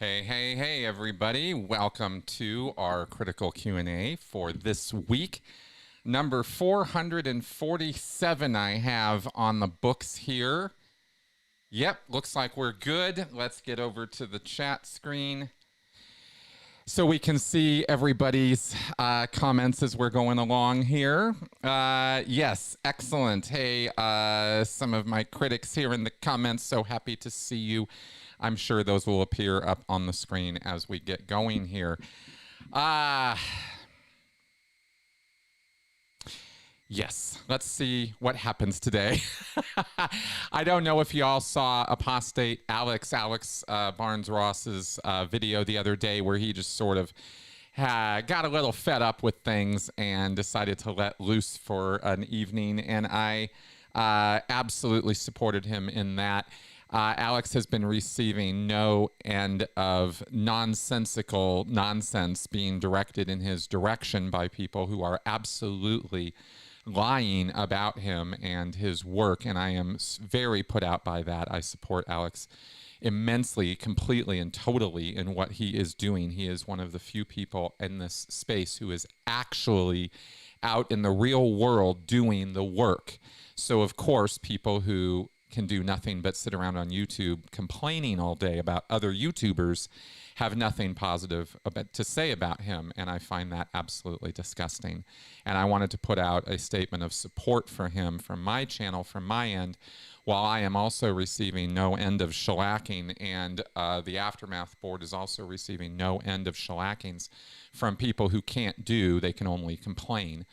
Hey, hey, hey, everybody. Welcome to our critical Q&A for this week. Number 447 I have on the books here. Yep, looks like we're good. Let's get over to the chat screen so we can see everybody's comments as we're going along here. Yes, excellent. Hey, some of my critics here in the comments, so happy to see you. I'm sure those will appear up on the screen as we get going here. Yes, let's see what happens today. I don't know if you all saw Apostate Alex Barnes-Ross's video the other day where he just sort of got a little fed up with things and decided to let loose for an evening, and I absolutely supported him in that. Alex has been receiving no end of nonsensical nonsense being directed in his direction by people who are absolutely lying about him and his work, and I am very put out by that. I support Alex immensely, completely, and totally in what he is doing. He is one of the few people in this space who is actually out in the real world doing the work. So, of course, people who can do nothing but sit around on YouTube complaining all day about other YouTubers have nothing positive to say about him, and I find that absolutely disgusting. And I wanted to put out a statement of support for him from my channel, from my end, while I am also receiving no end of shellacking, and the Aftermath board is also receiving no end of shellackings from people who can't do, they can only complain.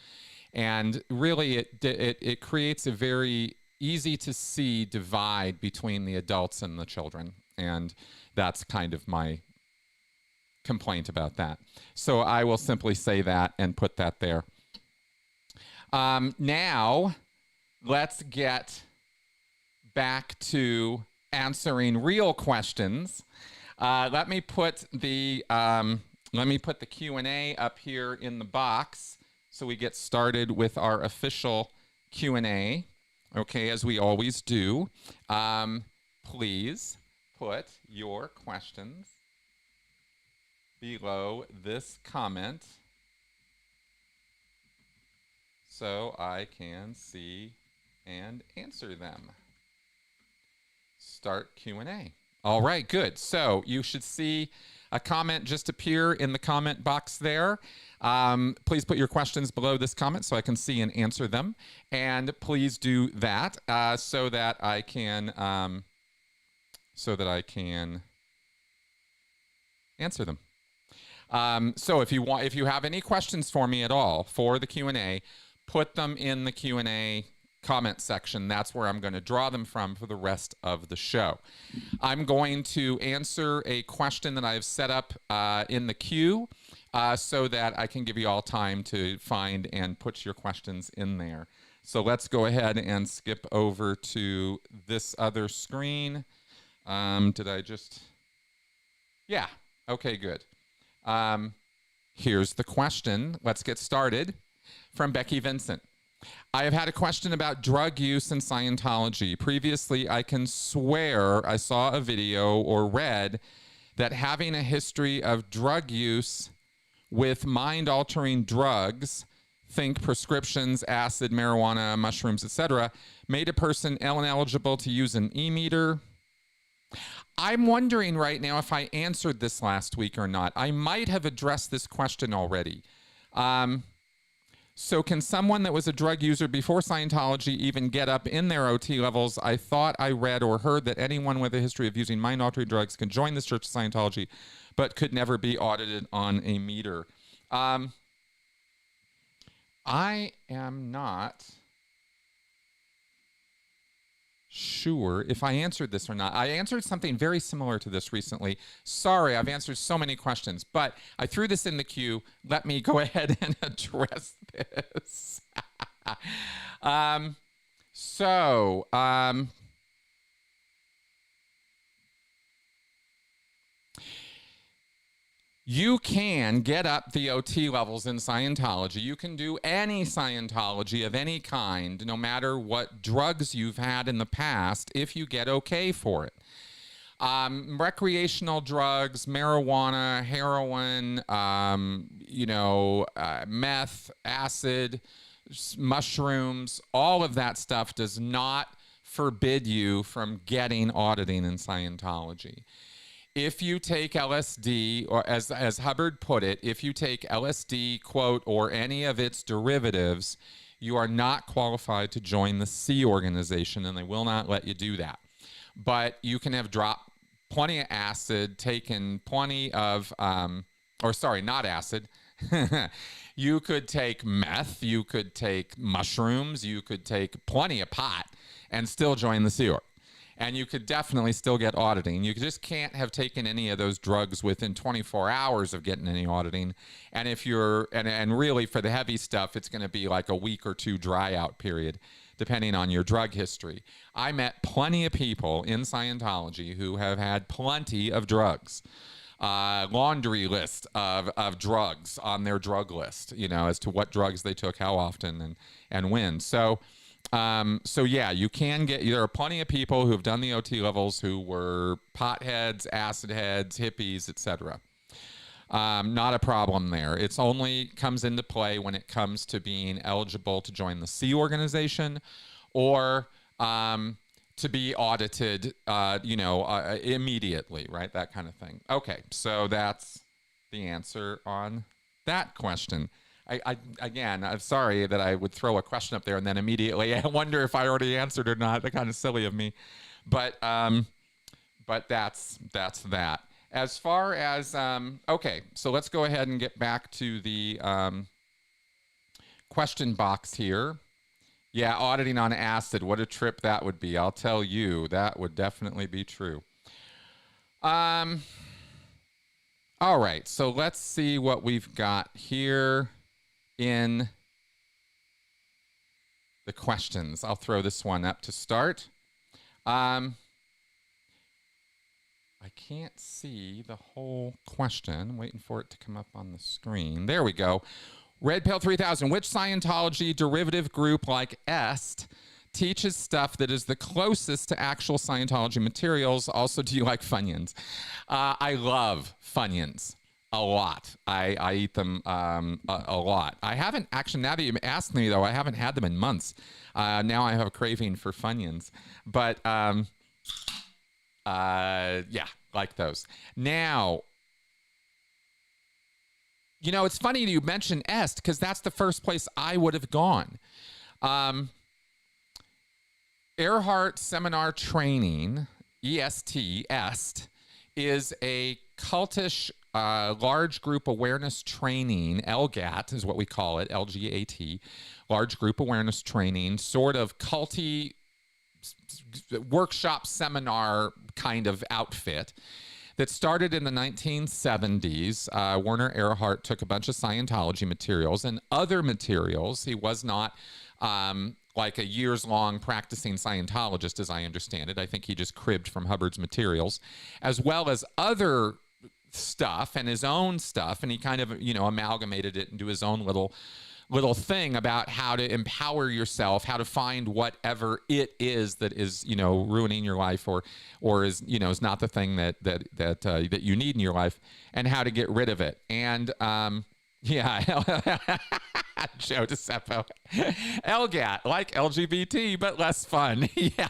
And really it creates a very easy to see divide between the adults and the children, and that's kind of my complaint about that. So I will simply say that and put that there. Now let's get back to answering real questions. Let me put the Q&A up here in the box so we get started with our official Q&A. Okay, as we always do, please put your questions below this comment so I can see and answer them. Start Q&A. All right, good. So you should see a comment just appear in the comment box there. Please put your questions below this comment so I can see and answer them. And please do that so that I can answer them. So if you have any questions for me at all for the Q&A, put them in the Q&A comment section. That's where I'm going to draw them from for the rest of the show. I'm going to answer a question that I've set up in the queue so that I can give you all time to find and put your questions in there. So let's go ahead and skip over to this other screen. Did I just... Yeah. Okay, good. Here's the question. Let's get started. From Becky Vincent. I have had a question about drug use in Scientology. Previously, I can swear I saw a video or read that having a history of drug use with mind-altering drugs, think prescriptions, acid, marijuana, mushrooms, etc., made a person ineligible to use an e-meter. I'm wondering right now if I answered this last week or not. I might have addressed this question already. So can someone that was a drug user before Scientology even get up in their OT levels? I thought I read or heard that anyone with a history of using mind-altering drugs can join this Church of Scientology, but could never be audited on a meter. I am not sure if I answered this or not. I answered something very similar to this recently. Sorry, I've answered so many questions, but I threw this in the queue. Let me go ahead and address this. You can get up the OT levels in Scientology. You can do any Scientology of any kind, no matter what drugs you've had in the past, if you get okay for it. Recreational drugs, marijuana, heroin, meth, acid, mushrooms, all of that stuff does not forbid you from getting auditing in Scientology. If you take LSD, or as Hubbard put it, if you take LSD, quote, or any of its derivatives, you are not qualified to join the C organization, and they will not let you do that. But you can have dropped plenty of acid, taken plenty of, not acid. You could take meth, you could take mushrooms, you could take plenty of pot and still join the Sea Org. And you could definitely still get auditing. You just can't have taken any of those drugs within 24 hours of getting any auditing. And if you're, and really for the heavy stuff, it's going to be like a week or two dry out period, depending on your drug history. I met plenty of people in Scientology who have had plenty of drugs. Laundry list of drugs on their drug list, as to what drugs they took, how often, and when. So yeah, you can get, there are plenty of people who have done the OT levels who were potheads, acid heads, hippies, etc. Not a problem there. It's only comes into play when it comes to being eligible to join the C organization or to be audited, immediately, right? That kind of thing. Okay, so that's the answer on that question. Again, I'm sorry that I would throw a question up there and then immediately I wonder if I already answered or not. That's kind of silly of me, but that's that. As far as okay, so let's go ahead and get back to the question box here. Yeah, auditing on acid. What a trip that would be. I'll tell you, that would definitely be true. All right, so let's see what we've got here in the questions. I'll throw this one up to start. I can't see the whole question. I'm waiting for it to come up on the screen. There we go. Red Pill 3000. Which Scientology derivative group like EST teaches stuff that is the closest to actual Scientology materials? Also, do you like Funyuns? I love Funyuns. A lot. I eat them a lot. I haven't actually, now that you asked me though, I haven't had them in months. Now I have a craving for Funyuns. But yeah, like those. Now, it's funny you mentioned EST because that's the first place I would have gone. Earhart Seminar Training, EST, is a cultish large group awareness training. LGAT is what we call it, LGAT, large group awareness training, sort of culty workshop seminar kind of outfit that started in the 1970s. Werner Earhart took a bunch of Scientology materials and other materials. He was not like a years-long practicing Scientologist, as I understand it. I think he just cribbed from Hubbard's materials, as well as other stuff and his own stuff, and he kind of, amalgamated it into his own little thing about how to empower yourself, how to find whatever it is that is, ruining your life or is, is not the thing that you need in your life, and how to get rid of it. And yeah, Joe DeCeppo, LGAT, like LGBT but less fun. Yeah,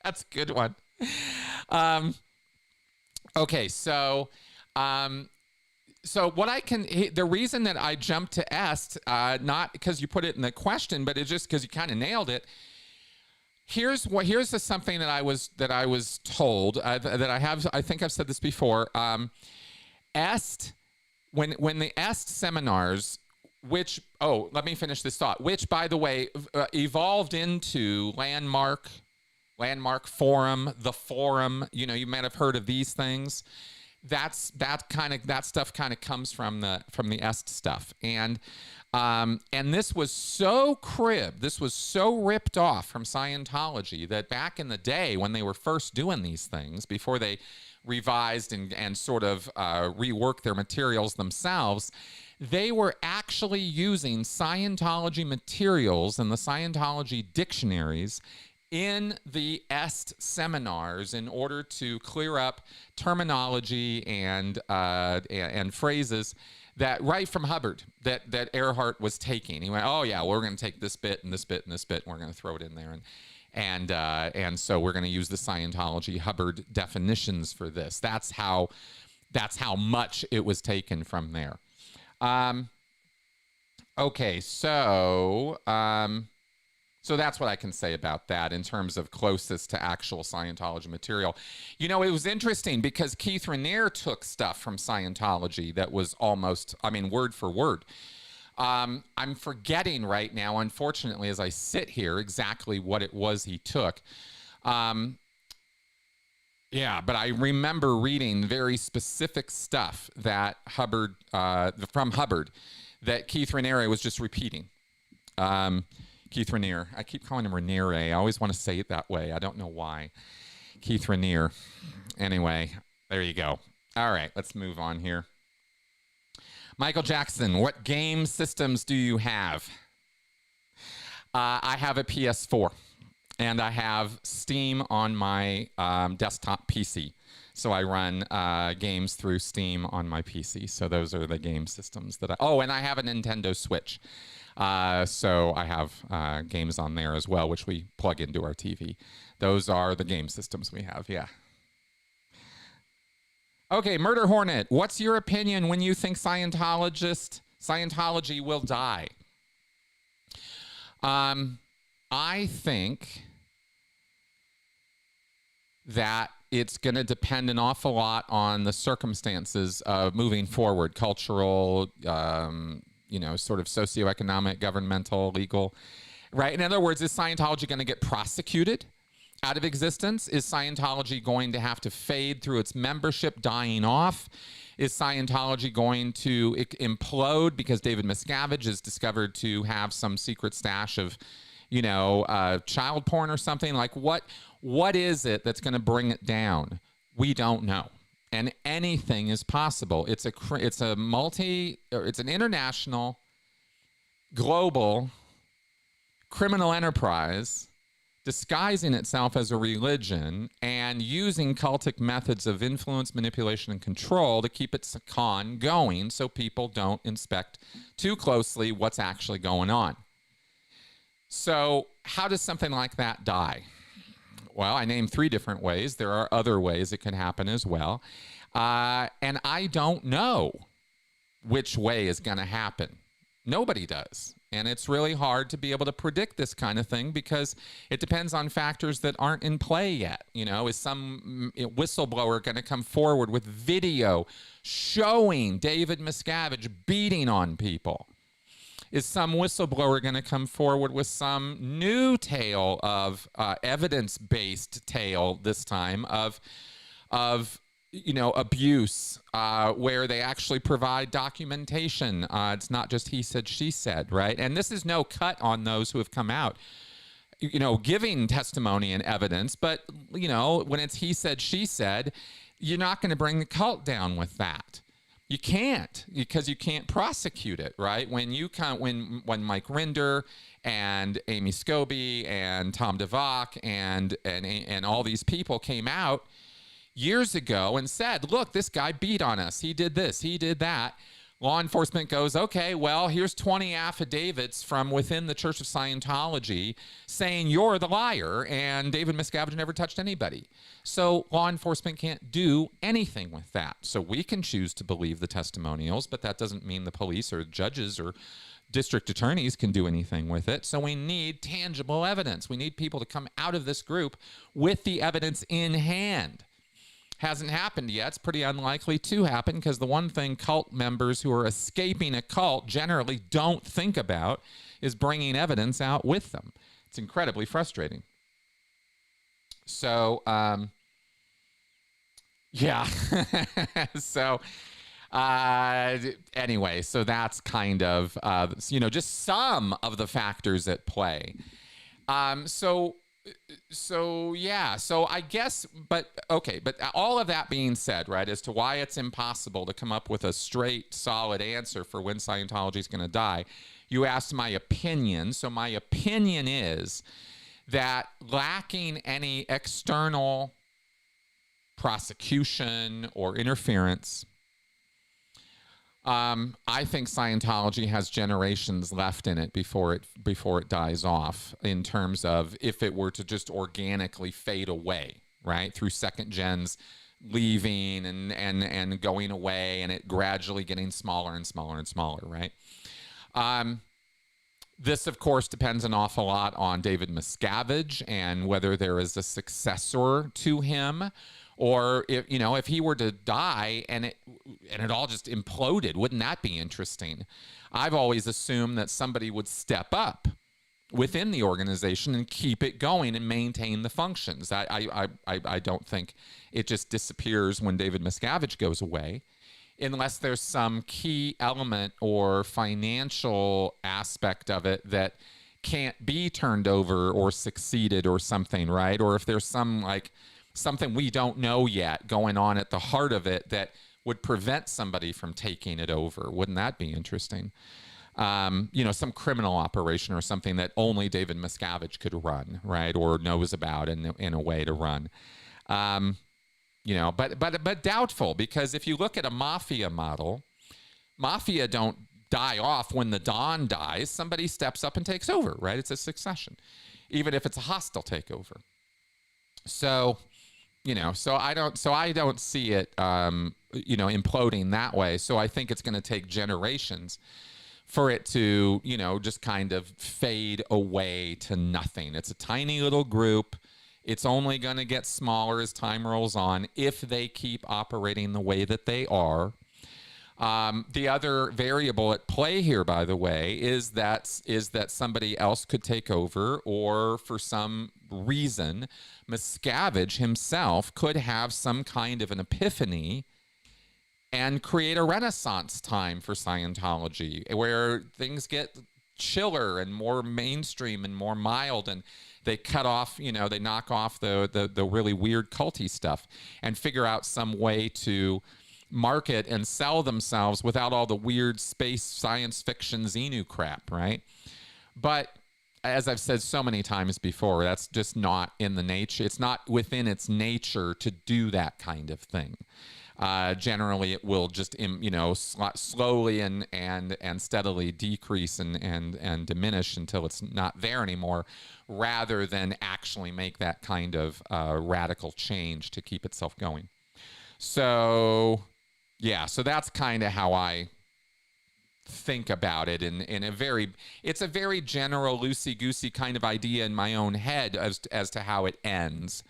that's a good one. Okay, so what the reason that I jumped to EST, not because you put it in the question, but it's just because you kind of nailed it. Here's something that I was told that I think I've said this before. EST, when the EST seminars, which, let me finish this thought, which by the way evolved into Landmark Forum, the Forum. You might have heard of these things. That stuff kind of comes from the EST stuff, and this was so cribbed, this was so ripped off from Scientology that back in the day when they were first doing these things, before they revised and sort of reworked their materials themselves, they were actually using Scientology materials and the Scientology dictionaries in the EST seminars in order to clear up terminology and phrases that right from Hubbard that Earhart was taking. He went, oh yeah, we're going to take this bit and this bit and this bit, and we're going to throw it in there, and so we're going to use the Scientology Hubbard definitions for this. That's how much it was taken from there. Okay, so that's what I can say about that in terms of closest to actual Scientology material. You know, it was interesting because Keith Raniere took stuff from Scientology that was almost, I mean, word for word. I'm forgetting right now, unfortunately, as I sit here, exactly what it was he took. Yeah, but I remember reading very specific stuff that Hubbard, from Hubbard, that Keith Raniere was just repeating. Keith Raniere. I keep calling him Raniere. I always want to say it that way. I don't know why. Keith Raniere. Anyway, there you go. All right, let's move on here. Michael Jackson, what game systems do you have? I have a PS4, and I have Steam on my desktop PC. So I run games through Steam on my PC. So those are the game systems that and I have a Nintendo Switch. So I have games on there as well, which we plug into our TV. Those are the game systems we have, yeah. Okay, Murder Hornet, what's your opinion when you think Scientology will die? I think that it's going to depend an awful lot on the circumstances of moving forward, cultural, sort of socioeconomic, governmental, legal, right? In other words, is Scientology going to get prosecuted out of existence? Is Scientology going to have to fade through its membership dying off? Is Scientology going to implode because David Miscavige is discovered to have some secret stash of, child porn or something? Like what is it that's going to bring it down? We don't know. And anything is possible. It's an international, global criminal enterprise disguising itself as a religion and using cultic methods of influence, manipulation, and control to keep its con going so people don't inspect too closely what's actually going on. So how does something like that die? Well, I named 3 different ways. There are other ways it can happen as well. And I don't know which way is going to happen. Nobody does. And it's really hard to be able to predict this kind of thing because it depends on factors that aren't in play yet. Is some whistleblower going to come forward with video showing David Miscavige beating on people? Is some whistleblower going to come forward with some new tale of evidence-based tale this time of abuse where they actually provide documentation? It's not just he said, she said, right? And this is no cut on those who have come out, giving testimony and evidence. But, when it's he said, she said, you're not going to bring the cult down with that. You can't, because you can't prosecute it, right? When Mike Rinder and Amy Scobie and Tom DeVock and all these people came out years ago and said, look, this guy beat on us. He did this, he did that. Law enforcement goes, okay, well, here's 20 affidavits from within the Church of Scientology saying you're the liar and David Miscavige never touched anybody. So law enforcement can't do anything with that. So we can choose to believe the testimonials, but that doesn't mean the police or judges or district attorneys can do anything with it. So we need tangible evidence. We need people to come out of this group with the evidence in hand. Hasn't happened yet. It's pretty unlikely to happen because the one thing cult members who are escaping a cult generally don't think about is bringing evidence out with them. It's incredibly frustrating. So, yeah. So, anyway, so that's kind of, just some of the factors at play. So yeah, so I guess, but all of that being said, right, as to why it's impossible to come up with a straight, solid answer for when Scientology is going to die, you asked my opinion. So my opinion is that lacking any external prosecution or interference, I think Scientology has generations left in it before it dies off, in terms of if it were to just organically fade away, right, through second gens leaving and going away, and it gradually getting smaller and smaller and smaller, right? This, of course, depends an awful lot on David Miscavige and whether there is a successor to him, or if he were to die and it all just imploded. Wouldn't that be interesting? I've always assumed that somebody would step up within the organization and keep it going and maintain the functions. I don't think it just disappears when David Miscavige goes away, unless there's some key element or financial aspect of it that can't be turned over or succeeded or something, right? Or if there's something we don't know yet going on at the heart of it that would prevent somebody from taking it over. Wouldn't that be interesting? Some criminal operation or something that only David Miscavige could run, right? Or knows about in a way to run. But doubtful, because if you look at a mafia model, mafia don't die off when the Don dies. Somebody steps up and takes over, right? It's a succession, even if it's a hostile takeover. So, I don't see it, imploding that way. So I think it's going to take generations for it to, just kind of fade away to nothing. It's a tiny little group. It's only going to get smaller as time rolls on if they keep operating the way that they are. The other variable at play here, by the way, is that somebody else could take over, or for some reason, Miscavige himself could have some kind of an epiphany and create a renaissance time for Scientology, where things get chiller and more mainstream and more mild, and they cut off, they knock off the really weird culty stuff and figure out some way to market and sell themselves without all the weird space science fiction Xenu crap, right? But as I've said so many times before, that's just not in the nature. It's not within its nature to do that kind of thing. Generally, it will just, slowly and steadily decrease and diminish until it's not there anymore, rather than actually make that kind of radical change to keep itself going. So, yeah, so that's kind of how I think about it it's a very general, loosey-goosey kind of idea in my own head as to how it ends,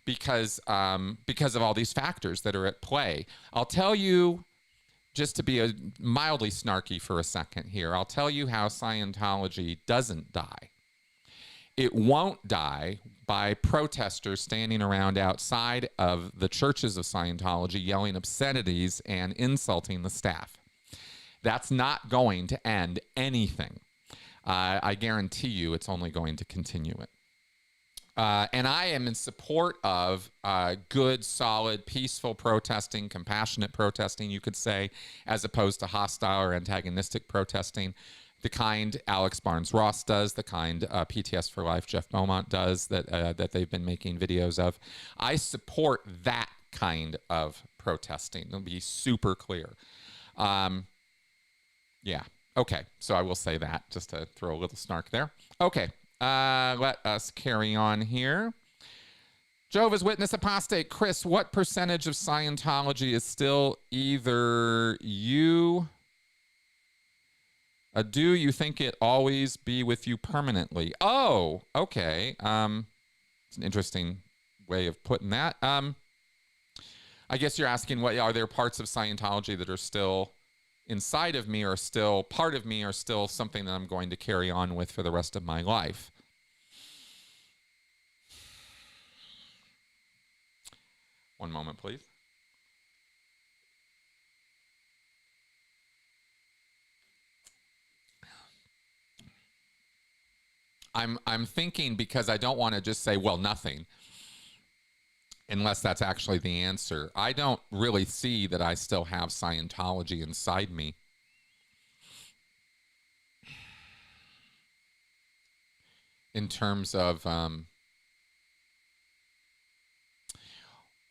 because of all these factors that are at play. I'll tell you, just to be mildly snarky for a second here, I'll tell you how Scientology doesn't die. It won't die by protesters standing around outside of the churches of Scientology yelling obscenities and insulting the staff. That's not going to end anything. I guarantee you it's only going to continue it. And I am in support of good, solid, peaceful protesting, compassionate protesting, you could say, as opposed to hostile or antagonistic protesting. The kind Alex Barnes-Ross does, the kind PTS for Life Jeff Beaumont does, that they've been making videos of. I support that kind of protesting. It'll be super clear. Yeah. Okay. So I will say that, just to throw a little snark there. Okay. Let us carry on here. Jehovah's Witness apostate Chris, what percentage of Scientology is still either you? Do you think it always be with you permanently? Oh, okay. It's an interesting way of putting that. I guess you're asking, what are there parts of Scientology that are still inside of me, or still part of me, or still something that I'm going to carry on with for the rest of my life? One moment, please. I'm thinking, because I don't want to just say, well, nothing, unless that's actually the answer. I don't really see that I still have Scientology inside me. in terms of,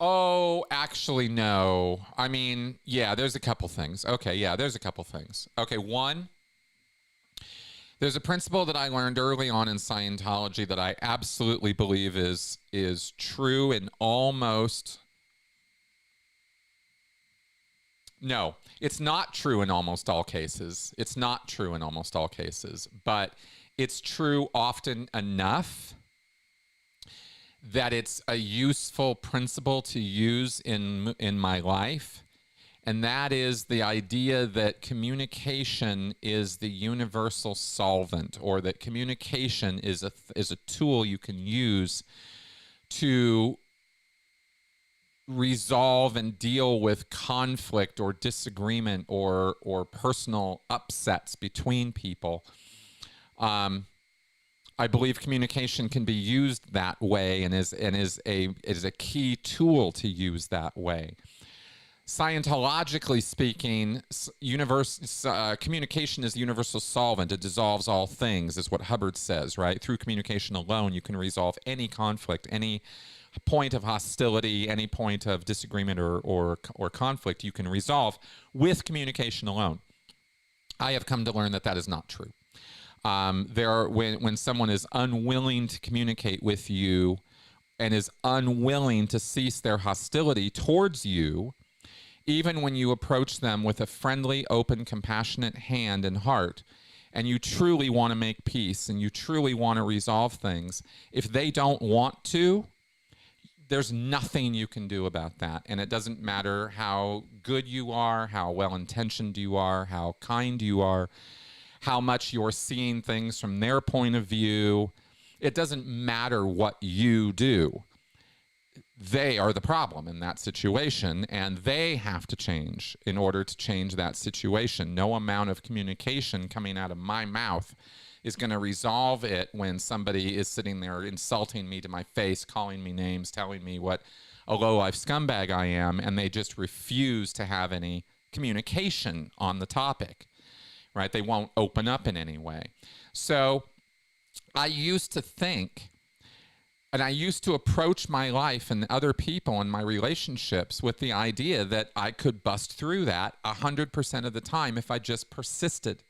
oh, actually, no. I mean, yeah, there's a couple things. Okay, yeah, there's a couple things. Okay, one, there's a principle that I learned early on in Scientology that I absolutely believe is true in almost... No, it's not true in almost all cases. It's not true in almost all cases, but it's true often enough that it's a useful principle to use in my life. And that is the idea that communication is the universal solvent, or that communication is a tool you can use to resolve and deal with conflict or disagreement or personal upsets between people. I believe communication can be used that way, and is a key tool to use that way. Scientologically speaking, communication is the universal solvent. It dissolves all things, is what Hubbard says, right? Through communication alone, you can resolve any conflict, any point of hostility, any point of disagreement or conflict you can resolve with communication alone. I have come to learn that that is not true. When someone is unwilling to communicate with you and is unwilling to cease their hostility towards you, even when you approach them with a friendly, open, compassionate hand and heart, and you truly want to make peace and you truly want to resolve things, if they don't want to, there's nothing you can do about that. And it doesn't matter how good you are, how well-intentioned you are, how kind you are, how much you're seeing things from their point of view. It doesn't matter what you do. They are the problem in that situation, and they have to change in order to change that situation. No amount of communication coming out of my mouth is going to resolve it when somebody is sitting there insulting me to my face, calling me names, telling me what a low-life scumbag I am, and they just refuse to have any communication on the topic, right? They won't open up in any way. So I used to think, and I used to approach my life and other people and my relationships with the idea that I could bust through that 100% of the time if I just persisted.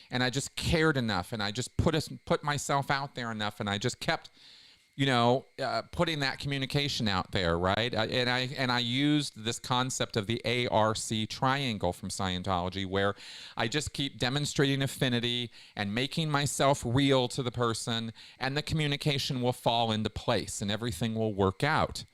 And I just cared enough, and I just put myself out there enough, and I just kept, putting that communication out there, right? And I used this concept of the ARC triangle from Scientology, where I just keep demonstrating affinity and making myself real to the person, and the communication will fall into place, and everything will work out.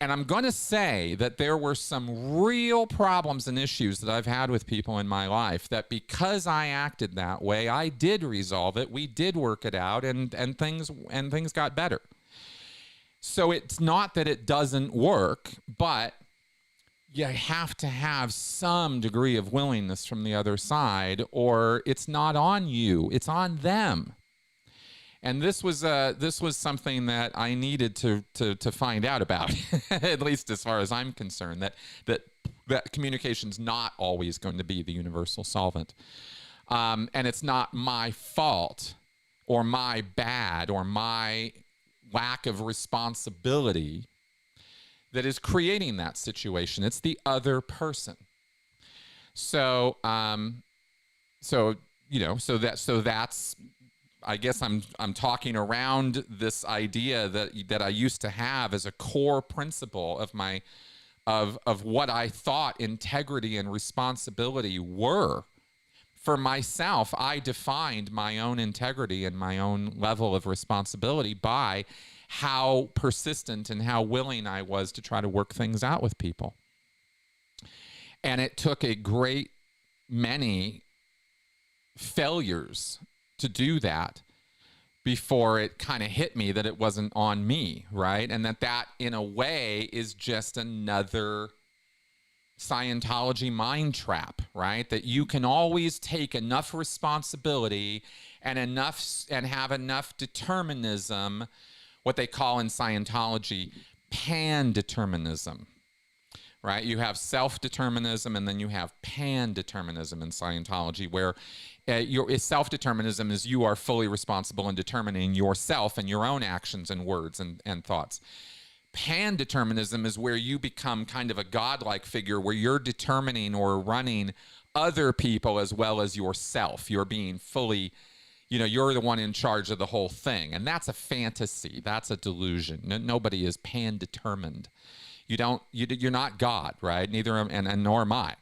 And I'm going to say that there were some real problems and issues that I've had with people in my life that because I acted that way, I did resolve it. We did work it out, and things got better. So it's not that it doesn't work, but you have to have some degree of willingness from the other side, or it's not on you, it's on them. And this was something that I needed to find out about, at least as far as I'm concerned, that communication's not always going to be the universal solvent. And it's not my fault or my bad or my lack of responsibility that is creating that situation. It's the other person. So that's, I guess I'm talking around this idea that I used to have as a core principle of what I thought integrity and responsibility were. For myself, I defined my own integrity and my own level of responsibility by how persistent and how willing I was to try to work things out with people. And it took a great many failures to do that before it kind of hit me that it wasn't on me, right? And that in a way is just another Scientology mind trap, right? That you can always take enough responsibility and have enough determinism, what they call in Scientology pan-determinism, right? You have self-determinism, and then you have pan-determinism in Scientology, where your self-determinism is you are fully responsible in determining yourself and your own actions and words and thoughts. Pan-determinism is where you become kind of a godlike figure, where you're determining or running other people as well as yourself. You're being fully, you're the one in charge of the whole thing. And that's a fantasy. That's a delusion. Nobody is pan-determined. You're not God, right? Neither am, and nor am I.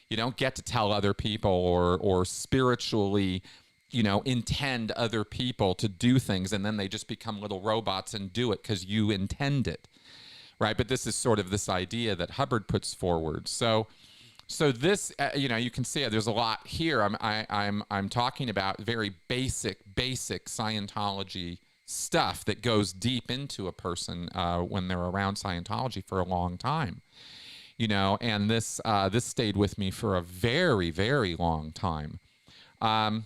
You don't get to tell other people or spiritually, intend other people to do things, and then they just become little robots and do it because you intend it, right? But this is sort of this idea that Hubbard puts forward. So this, you can see there's a lot here. I'm talking about very basic Scientology stuff that goes deep into a person when they're around Scientology for a long time, and this stayed with me for a very, very long time. But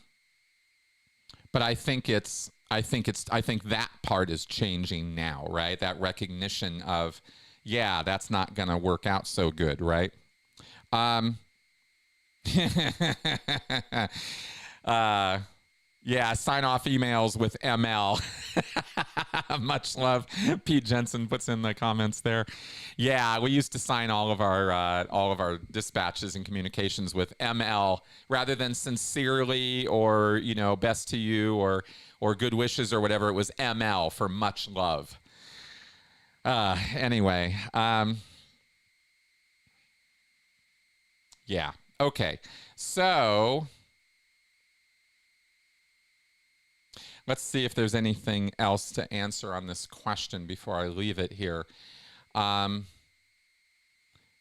I think that part is changing now, right? That recognition of, yeah, that's not going to work out so good, right? Yeah, sign off emails with ML. Much love. Pete Jensen puts in the comments there. Yeah, we used to sign all of our dispatches and communications with ML rather than sincerely or best to you or good wishes or whatever. It was ML for much love. Anyway, yeah. Okay. So let's see if there's anything else to answer on this question before I leave it here. In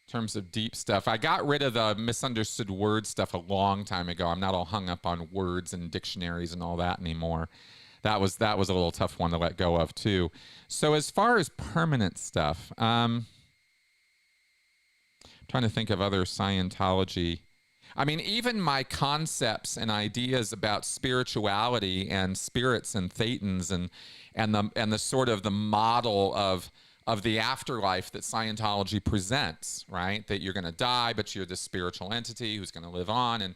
terms of deep stuff, I got rid of the misunderstood word stuff a long time ago. I'm not all hung up on words and dictionaries and all that anymore. That was a little tough one to let go of too. So as far as permanent stuff, trying to think of other Scientology. I mean, even my concepts and ideas about spirituality and spirits and thetans and the sort of the model of the afterlife that Scientology presents, right? That you're going to die, but you're this spiritual entity who's going to live on,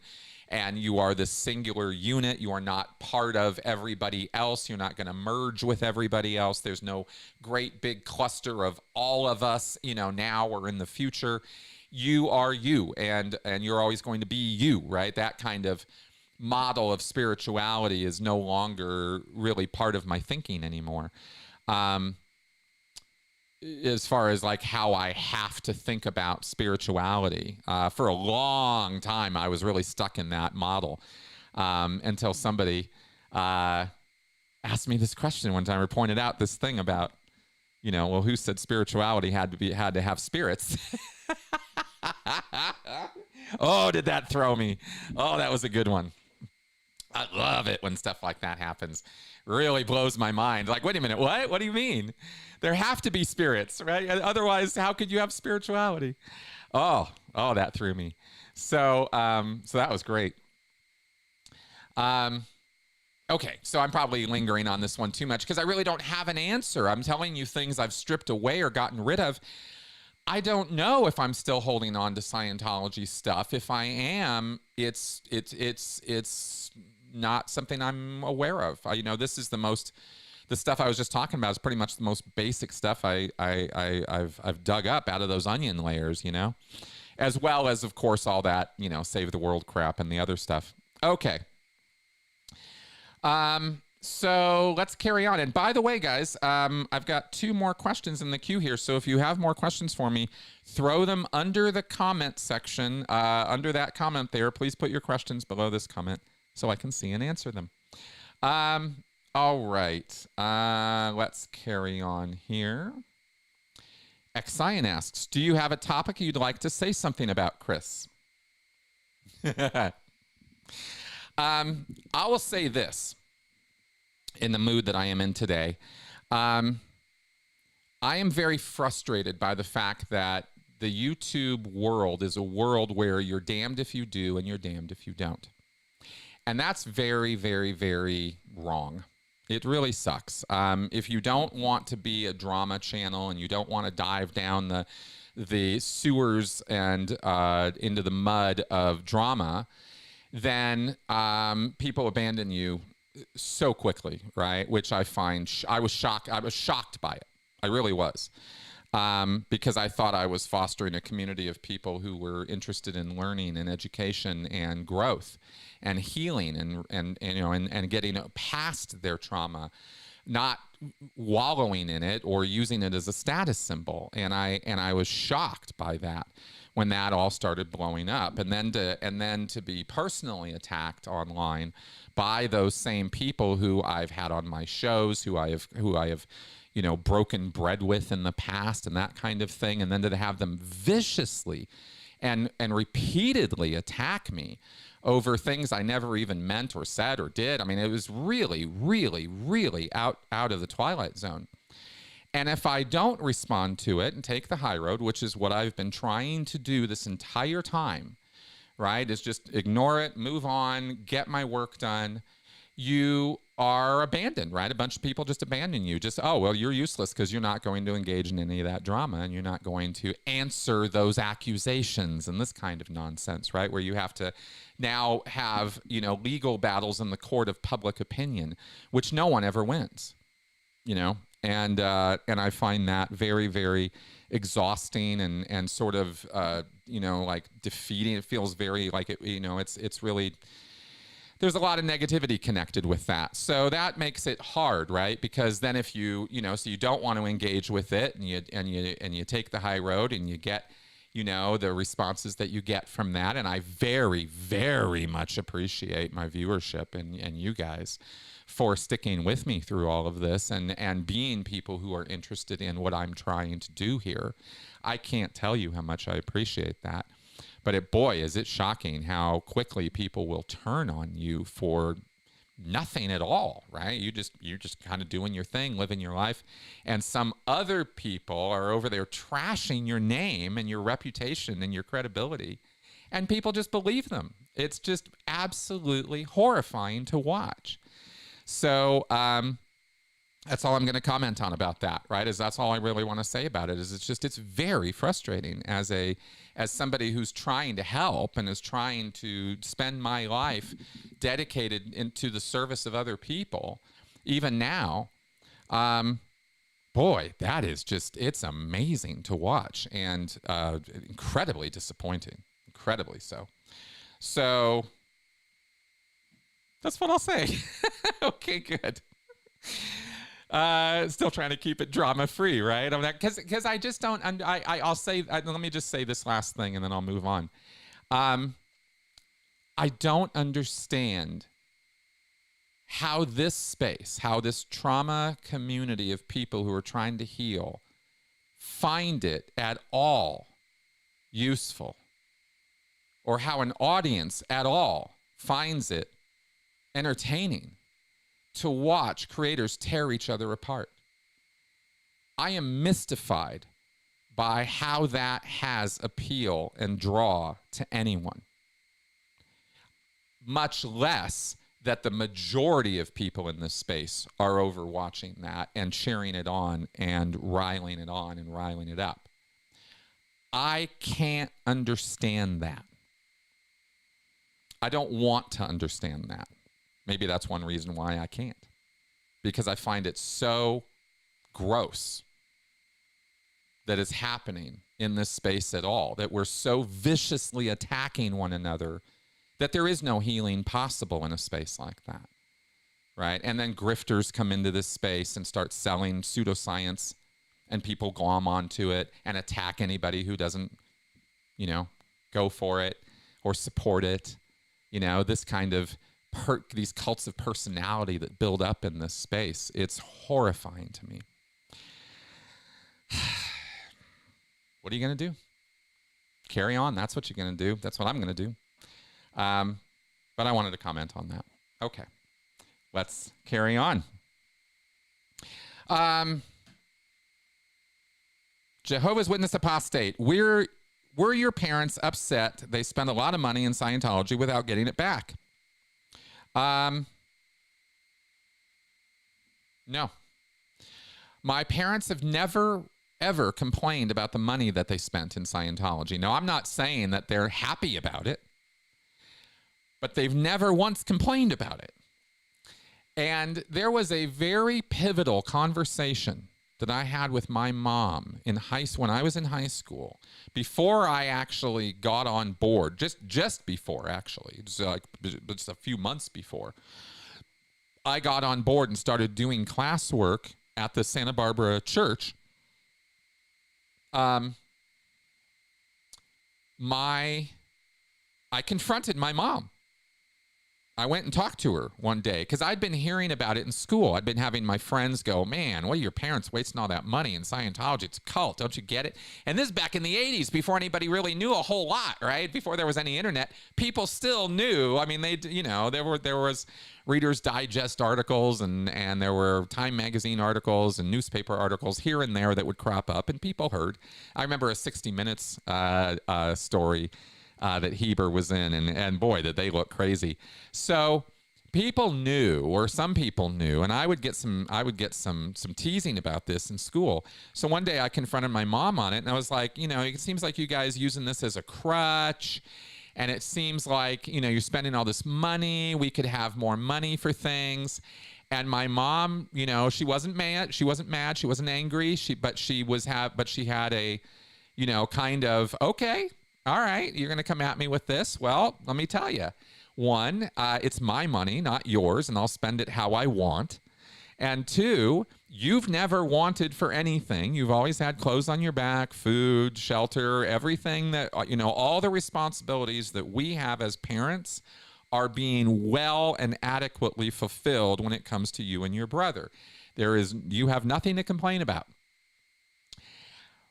and you are this singular unit. You are not part of everybody else. You're not going to merge with everybody else. There's no great big cluster of all of us, now or in the future. You are you, and you're always going to be you, right? That kind of model of spirituality is no longer really part of my thinking anymore. As far as like how I have to think about spirituality, for a long time I was really stuck in that model until somebody asked me this question one time, or pointed out this thing about, well, who said spirituality had to have spirits? Oh, did that throw me? Oh, that was a good one. I love it when stuff like that happens. Really blows my mind. Like, wait a minute, what? What do you mean? There have to be spirits, right? Otherwise, how could you have spirituality? Oh, that threw me. So that was great. Okay, so I'm probably lingering on this one too much because I really don't have an answer. I'm telling you things I've stripped away or gotten rid of. I don't know if I'm still holding on to Scientology stuff. If I am, it's not something I'm aware of. This is the stuff I was just talking about is pretty much the most basic stuff I've dug up out of those onion layers, as well as, of course, all that, save the world crap and the other stuff. Okay. So let's carry on. And by the way, guys, I've got 2 more questions in the queue here. So if you have more questions for me, throw them under the comment section, under that comment there. Please put your questions below this comment so I can see and answer them. All right. Let's carry on here. Xion asks, do you have a topic you'd like to say something about, Chris? I will say this. In the mood that I am in today, I am very frustrated by the fact that the YouTube world is a world where you're damned if you do and you're damned if you don't. And that's very, very, very wrong. It really sucks. If you don't want to be a drama channel and you don't want to dive down the sewers and into the mud of drama, then people abandon you so quickly, right? Which I find, I was shocked. I was shocked by it. I really was. Because I thought I was fostering a community of people who were interested in learning and education and growth and healing and getting past their trauma, not wallowing in it or using it as a status symbol. And I was shocked by that when that all started blowing up, and then to be personally attacked online by those same people who I've had on my shows, who I have broken bread with in the past and that kind of thing, and then to have them viciously and repeatedly attack me over things I never even meant or said or did. I mean, it was really, really, really out of the twilight zone. And if I don't respond to it and take the high road, which is what I've been trying to do this entire time, right, is just ignore it, move on, get my work done, you are abandoned, right? A bunch of people just abandon you. Just, oh, well, you're useless because you're not going to engage in any of that drama, and you're not going to answer those accusations and this kind of nonsense, right? Where you have to now have, legal battles in the court of public opinion, which no one ever wins, and I find that very, very exhausting and sort of, like defeating. It feels very like it, it's really, there's a lot of negativity connected with that. So that makes it hard, right? Because then if so you don't want to engage with it, and you take the high road, and you get, the responses that you get from that. And I very, very much appreciate my viewership and you guys for sticking with me through all of this and being people who are interested in what I'm trying to do here. I can't tell you how much I appreciate that. But boy, is it shocking how quickly people will turn on you for nothing at all, right? You're just kind of doing your thing, living your life, and some other people are over there trashing your name and your reputation and your credibility, and people just believe them. It's just absolutely horrifying to watch. So that's all I'm going to comment on about that, right? That's all I really want to say about it. It's very frustrating as somebody who's trying to help and is trying to spend my life dedicated into the service of other people. Even now, boy, that is it's amazing to watch, and incredibly disappointing, incredibly so. So that's what I'll say. Okay, good. Still trying to keep it drama free, right? Because I just don't. I'll say. Let me just say this last thing, and then I'll move on. I don't understand how this space, how this trauma community of people who are trying to heal, find it at all useful, or how an audience at all finds it entertaining to watch creators tear each other apart. I am mystified by how that has appeal and draw to anyone, much less that the majority of people in this space are over watching that and cheering it on and riling it on and riling it up. I can't understand that. I don't want to understand that. Maybe that's one reason why I can't, because I find it so gross that it's happening in this space at all, that we're so viciously attacking one another that there is no healing possible in a space like that, right? And then grifters come into this space and start selling pseudoscience, and people glom onto it and attack anybody who doesn't, go for it or support it. This kind of these cults of personality that build up in this space. It's horrifying to me. What are you going to do? Carry on. That's what you're going to do. That's what I'm going to do. But I wanted to comment on that. Okay. Let's carry on. Jehovah's Witness apostate. Were your parents upset they spent a lot of money in Scientology without getting it back? No. My parents have never ever complained about the money that they spent in Scientology. Now, I'm not saying that they're happy about it, but they've never once complained about it. And there was a very pivotal conversation that I had with my mom when I was in high school, before I actually got on board, just before actually, just a few months before I got on board and started doing classwork at the Santa Barbara church. I confronted my mom. I went and talked to her one day because I'd been hearing about it in school. I'd been having my friends go, man, what are your parents wasting all that money in Scientology? It's a cult. Don't you get it? And this is back in the 80s, before anybody really knew a whole lot, right? Before there was any internet, people still knew. I mean, there was Reader's Digest articles and there were Time magazine articles and newspaper articles here and there that would crop up, and people heard. I remember a 60 Minutes story that Hubbard was in, and boy, did they look crazy. So people knew, or some people knew, and I would get some teasing about this in school. So one day I confronted my mom on it, and I was like, it seems like you guys using this as a crutch, and it seems like, you're spending all this money. We could have more money for things. And my mom, she wasn't mad. She wasn't mad. She wasn't angry. She had a, kind of, okay, all right, you're going to come at me with this. Well, let me tell you. One, it's my money, not yours, and I'll spend it how I want. And two, you've never wanted for anything. You've always had clothes on your back, food, shelter, everything that, all the responsibilities that we have as parents are being well and adequately fulfilled when it comes to you and your brother. You have nothing to complain about.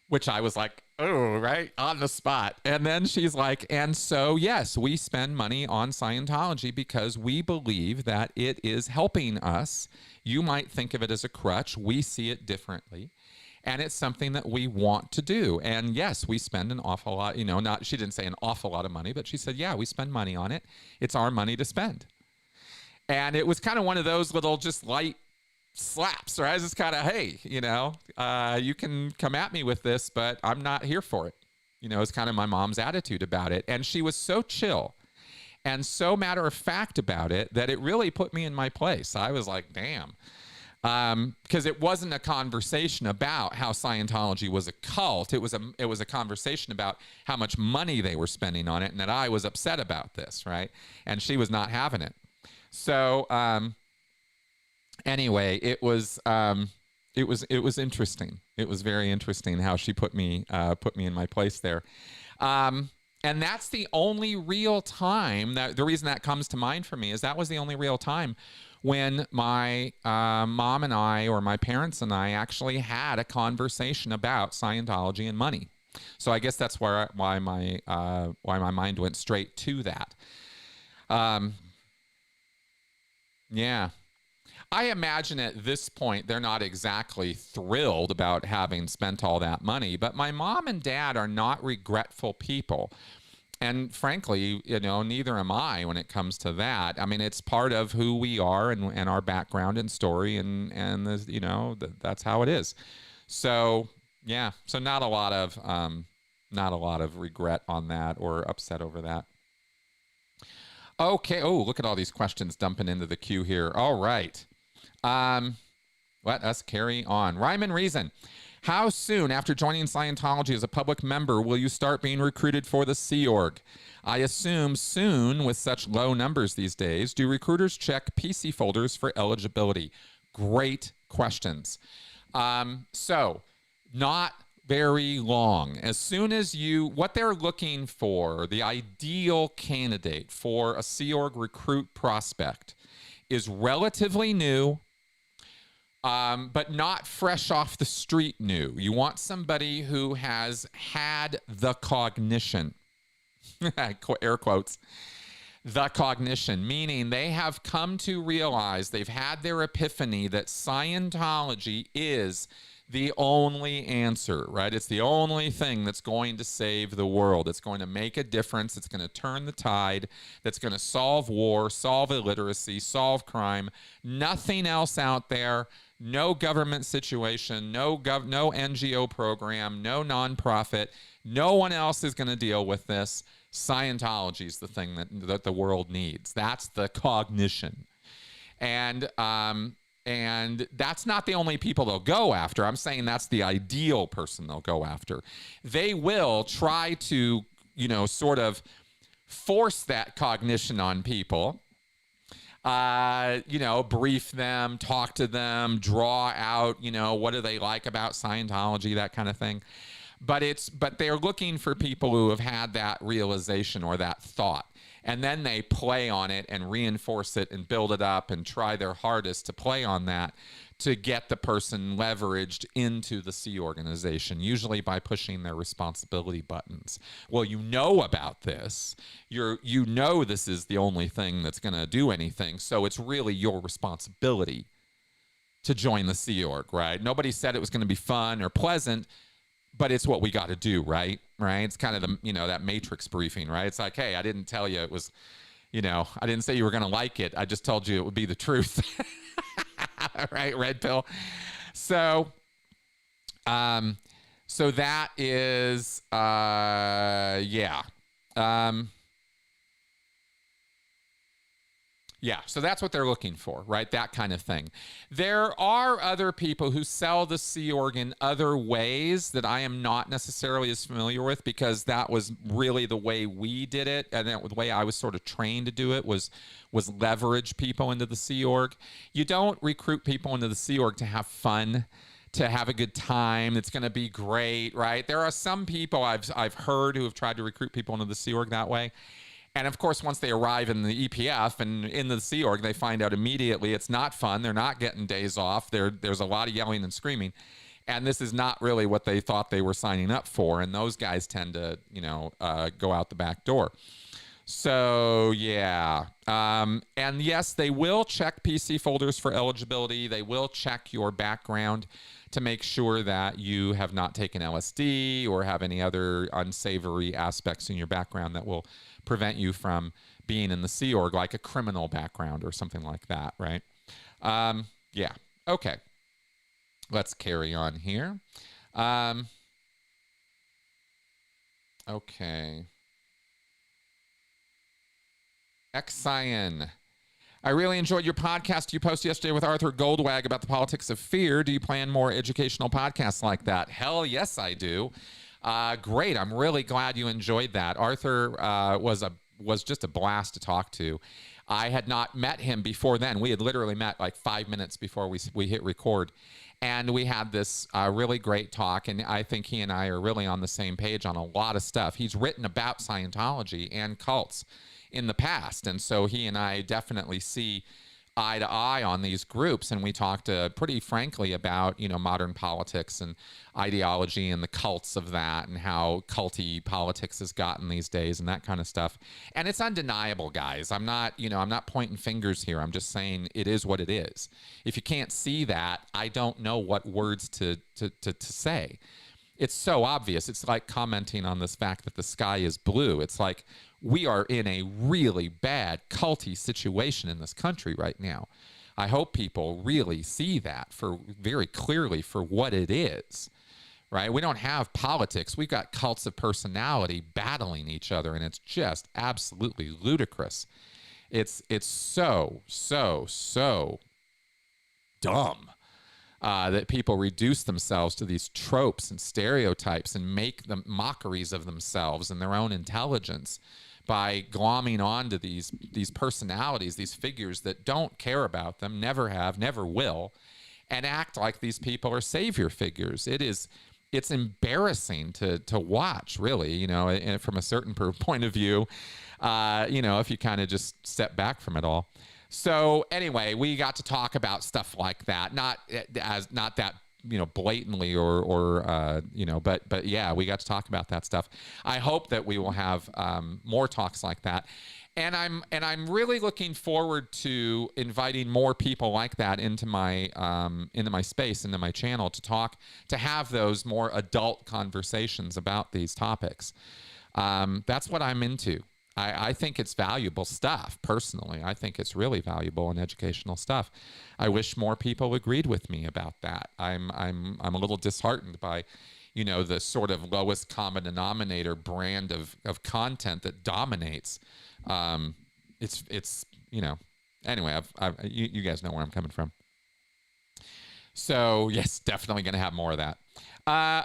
Which I was like, oh, right, on the spot. And then she's like, and so, yes, we spend money on Scientology because we believe that it is helping us. You might think of it as a crutch. We see it differently. And it's something that we want to do. And yes, we spend an awful lot, she didn't say an awful lot of money, but she said, yeah, we spend money on it. It's our money to spend. And it was kind of one of those little just light slaps, right? It's just kind of, hey, you can come at me with this, but I'm not here for it. It's kind of my mom's attitude about it. And she was so chill and so matter of fact about it that it really put me in my place. I was like, damn. Because it wasn't a conversation about how Scientology was a cult. It was a conversation about how much money they were spending on it, and that I was upset about this, right? And she was not having it. So, anyway, it was interesting. It was very interesting how she put me in my place there. And that's the only real time the reason that comes to mind for me is that was the only real time when my mom and I, or my parents and I, actually had a conversation about Scientology and money. So I guess that's why my mind went straight to that. Yeah. I imagine at this point they're not exactly thrilled about having spent all that money, but my mom and dad are not regretful people. And frankly, neither am I when it comes to that. I mean, it's part of who we are and our background and story, and that's how it is. So yeah, so not a lot of regret on that or upset over that. Okay. Oh, look at all these questions dumping into the queue here. All right. Let us carry on. Rhyme and Reason. How soon after joining Scientology as a public member will you start being recruited for the Sea Org? I assume soon with such low numbers these days. Do recruiters check PC folders for eligibility? Great questions. So not very long. As soon as what they're looking for, the ideal candidate for a Sea Org recruit prospect is relatively new, but not fresh off the street new. You want somebody who has had the cognition, air quotes, the cognition, meaning they have come to realize, they've had their epiphany that Scientology is the only answer, right? It's the only thing that's going to save the world. It's going to make a difference. It's going to turn the tide. That's going to solve war, solve illiteracy, solve crime. Nothing else out there. no government situation, no NGO program, no nonprofit. No one else is going to deal with this. Scientology is the thing that the world needs. That's the cognition. And that's not the only people they'll go after. I'm saying that's the ideal person they'll go after. They will try to, sort of force that cognition on people. Brief them, talk to them, draw out, what do they like about Scientology, that kind of thing. But they're looking for people who have had that realization or that thought. And then they play on it and reinforce it and build it up and try their hardest to play on that to get the person leveraged into the Sea organization, usually by pushing their responsibility buttons. Well, you know about this. You know this is the only thing that's going to do anything, so it's really your responsibility to join the Sea Org, right? Nobody said it was going to be fun or pleasant, but it's what we got to do, right? Right? It's kind of the, that Matrix briefing, right? It's like, hey, I didn't tell you it was, I didn't say you were going to like it. I just told you it would be the truth. Right? Red pill. So that is, yeah. Yeah, so that's what they're looking for, right? That kind of thing. There are other people who sell the Sea Org in other ways that I am not necessarily as familiar with, because that was really the way we did it, and the way I was sort of trained to do it was leverage people into the Sea Org. You don't recruit people into the Sea Org to have fun, to have a good time. It's going to be great, right? There are some people I've heard who have tried to recruit people into the Sea Org that way. And of course, once they arrive in the EPF and in the Sea Org, they find out immediately it's not fun. They're not getting days off. There's a lot of yelling and screaming. And this is not really what they thought they were signing up for. And those guys tend to, go out the back door. So, yeah. And yes, they will check PC folders for eligibility. They will check your background to make sure that you have not taken LSD or have any other unsavory aspects in your background that will prevent you from being in the Sea Org, like a criminal background or something like that, right? Yeah. Okay. Let's carry on here. Okay. Xion. I really enjoyed your podcast you posted yesterday with Arthur Goldwag about the politics of fear. Do you plan more educational podcasts like that? Hell yes, I do. Great. I'm really glad you enjoyed that. Arthur was just a blast to talk to. I had not met him before then. We had literally met like 5 minutes before we hit record. And we had this really great talk. And I think he and I are really on the same page on a lot of stuff. He's written about Scientology and cults in the past. And so he and I definitely see eye to eye on these groups, and we talked pretty frankly about modern politics and ideology and the cults of that, and how culty politics has gotten these days and that kind of stuff. And it's undeniable, guys. I'm not pointing fingers here. I'm just saying it is what it is. If you can't see that, I don't know what words to say. It's so obvious. It's like commenting on this fact that the sky is blue. It's like we are in a really bad culty situation in this country right now. I hope people really see that very clearly for what it is, right? We don't have politics. We've got cults of personality battling each other, and it's just absolutely ludicrous. It's so dumb. That people reduce themselves to these tropes and stereotypes and make them mockeries of themselves and their own intelligence by glomming onto these personalities, these figures that don't care about them, never have, never will, and act like these people are savior figures. It's embarrassing to watch, really, and from a certain point of view, if you kind of just step back from it all. So anyway, we got to talk about stuff like that, not that blatantly but yeah, we got to talk about that stuff. I hope that we will have more talks like that, and I'm really looking forward to inviting more people like that into my space, into my channel, to have those more adult conversations about these topics. That's what I'm into. I think it's valuable stuff, personally. I think it's really valuable and educational stuff. I wish more people agreed with me about that. I'm a little disheartened by, the sort of lowest common denominator brand of content that dominates. Anyway, you guys know where I'm coming from. So yes, definitely going to have more of that.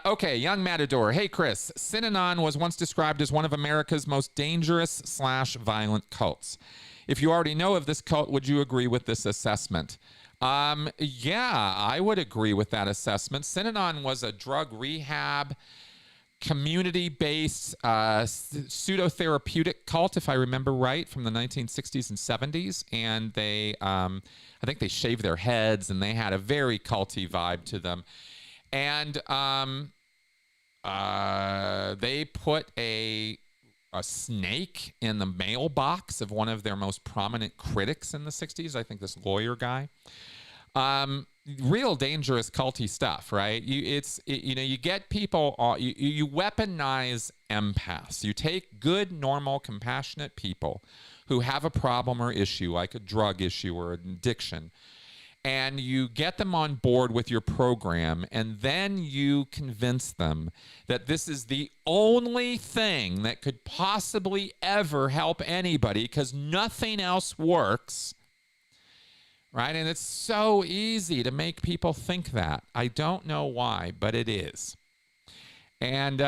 Okay, Young Matador. Hey, Chris. Synanon was once described as one of America's most dangerous / violent cults. If you already know of this cult, would you agree with this assessment? Yeah, I would agree with that assessment. Synanon was a drug rehab, community-based pseudotherapeutic cult, if I remember right, from the 1960s and 70s. And they, I think they shaved their heads, and they had a very culty vibe to them. And they put a snake in the mailbox of one of their most prominent critics in the 60s. I think this lawyer guy. Real dangerous culty stuff, right? You get people, you weaponize empaths. You take good, normal, compassionate people who have a problem or issue, like a drug issue or an addiction, and you get them on board with your program, and then you convince them that this is the only thing that could possibly ever help anybody because nothing else works, right? And it's so easy to make people think that. I don't know why, but it is. And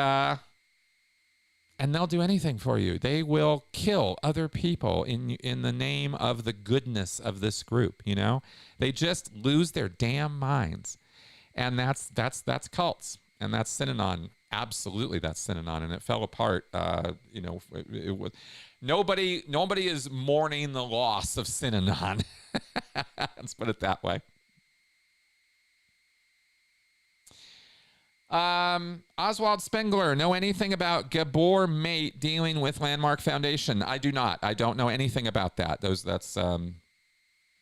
they'll do anything for you. They will kill other people in the name of the goodness of this group, They just lose their damn minds. And that's cults. And that's Synanon. Absolutely, that's Synanon. And it fell apart. It was nobody is mourning the loss of Synanon. Let's put it that way. Oswald Spengler, know anything about Gabor Mate dealing with Landmark Foundation? I do not. I don't know anything about that.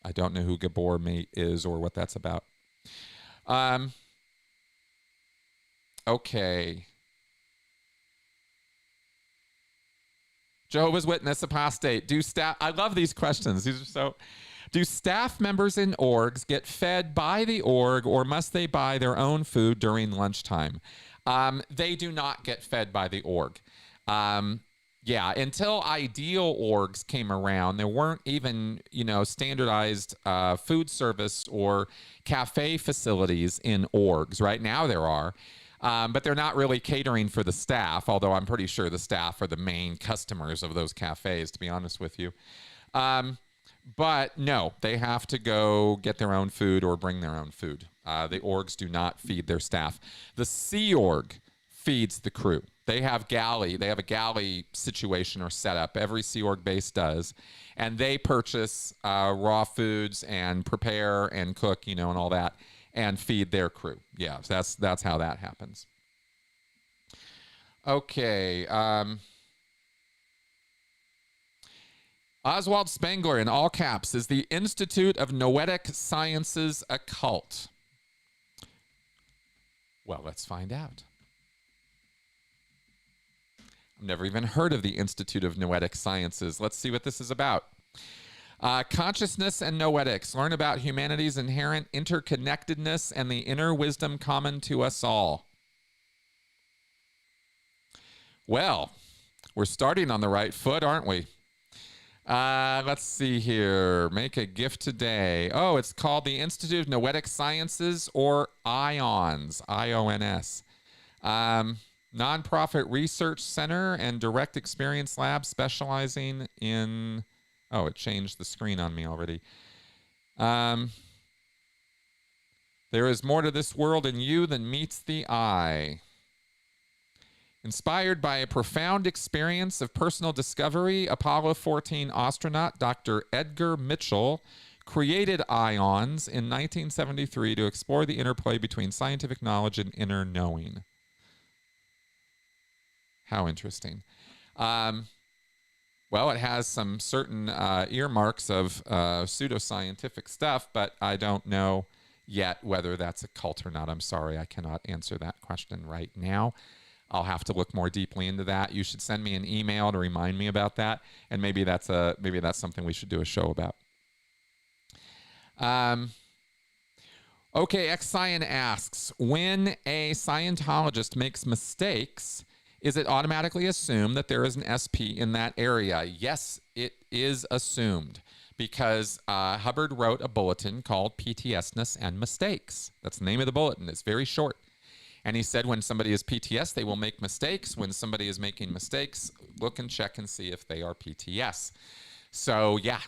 I don't know who Gabor Mate is or what that's about. Okay. Jehovah's Witness, apostate. I love these questions. These are so... Do staff members in orgs get fed by the org, or must they buy their own food during lunchtime? They do not get fed by the org. Until ideal orgs came around, there weren't even, standardized food service or cafe facilities in orgs. Right now there are, but they're not really catering for the staff, although I'm pretty sure the staff are the main customers of those cafes, to be honest with you. But no, they have to go get their own food or bring their own food. The orgs do not feed their staff. The Sea Org feeds the crew. They have galley. They have a galley situation or setup. Every Sea Org base does. And they purchase raw foods and prepare and cook, and all that, and feed their crew. Yeah, so that's how that happens. Okay. Oswald Spengler, in all caps, is the Institute of Noetic Sciences a cult? Well, let's find out. I've never even heard of the Institute of Noetic Sciences. Let's see what this is about. Consciousness and Noetics. Learn about humanity's inherent interconnectedness and the inner wisdom common to us all. Well, we're starting on the right foot, aren't we? Let's see here. Make a gift today. Oh, it's called the Institute of Noetic Sciences, or IONS, I-O-N-S. Nonprofit research center and direct experience lab specializing in... Oh, it changed the screen on me already. There is more to this world in you than meets the eye. Inspired by a profound experience of personal discovery, Apollo 14 astronaut Dr. Edgar Mitchell created IONS in 1973 to explore the interplay between scientific knowledge and inner knowing. How interesting. Well, it has some certain earmarks of pseudoscientific stuff, but I don't know yet whether that's a cult or not. I'm sorry, I cannot answer that question right now. I'll have to look more deeply into that. You should send me an email to remind me about that, and maybe that's something we should do a show about. Okay, X-Cyan asks, when a Scientologist makes mistakes, is it automatically assumed that there is an SP in that area? Yes, it is assumed, because Hubbard wrote a bulletin called PTSness and Mistakes. That's the name of the bulletin. It's very short. And he said when somebody is PTS, they will make mistakes. When somebody is making mistakes, look and check and see if they are PTS. So yeah,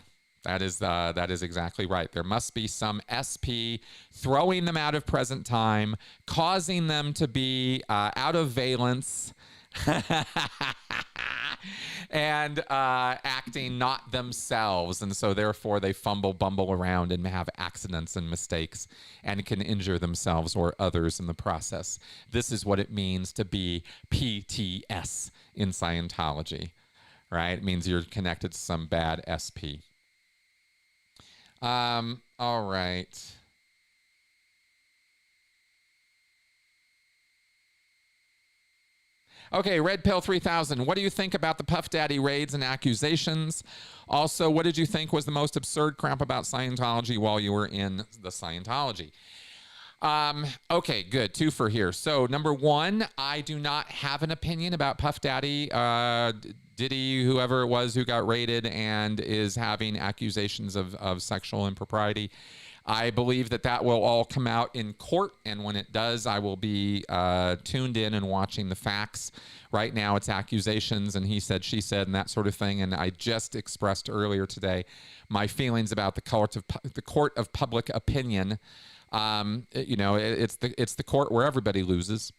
that is exactly right. There must be some SP throwing them out of present time, causing them to be out of valence, and acting not themselves, and so therefore they bumble around and have accidents and mistakes and can injure themselves or others in the process. This is what it means to be PTS in Scientology, right? It means you're connected to some bad SP. All right. Okay, Red Pill 3000. What do you think about the Puff Daddy raids and accusations? Also, what did you think was the most absurd crap about Scientology while you were in the Scientology? Okay, good. Two for here. So, number one, I do not have an opinion about Puff Daddy, Diddy, whoever it was who got raided and is having accusations of sexual impropriety. I believe that will all come out in court, and when it does, I will be tuned in and watching the facts. Right now, it's accusations and he said, she said, and that sort of thing. And I just expressed earlier today my feelings about the court of public opinion. You know, it's the court where everybody loses.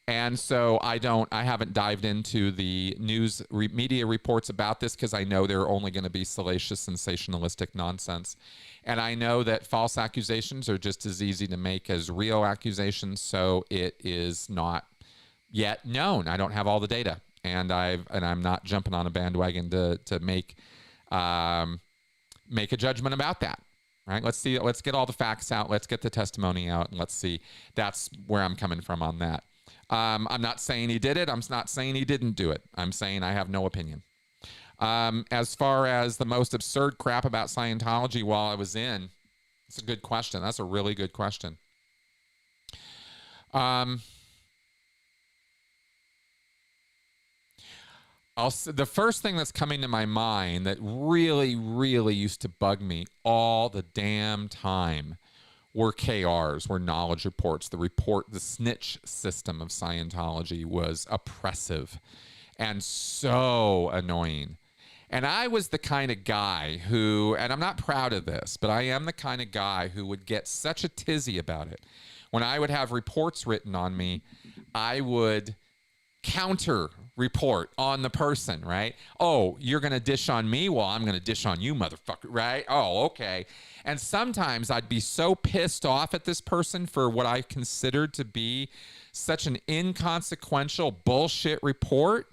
And so I haven't dived into the news media reports about this because I know they're only going to be salacious, sensationalistic nonsense. And I know that false accusations are just as easy to make as real accusations. So it is not yet known. I don't have all the data, and I'm not jumping on a bandwagon to make a judgment about that. Right? Let's get all the facts out. Let's get the testimony out, and let's see. That's where I'm coming from on that. I'm not saying he did it. I'm not saying he didn't do it. I'm saying I have no opinion. As far as the most absurd crap about Scientology while I was in, it's a good question. That's a really good question. The first thing that's coming to my mind that really, really used to bug me all the damn time were KRs, were knowledge reports. The snitch system of Scientology was oppressive and so annoying. And I was the kind of guy who, and I'm not proud of this, but I am the kind of guy who would get such a tizzy about it. When I would have reports written on me, I would counter report on the person, right? Oh, you're going to dish on me? Well, I'm going to dish on you, motherfucker, right? Oh, okay. And sometimes I'd be so pissed off at this person for what I considered to be such an inconsequential bullshit report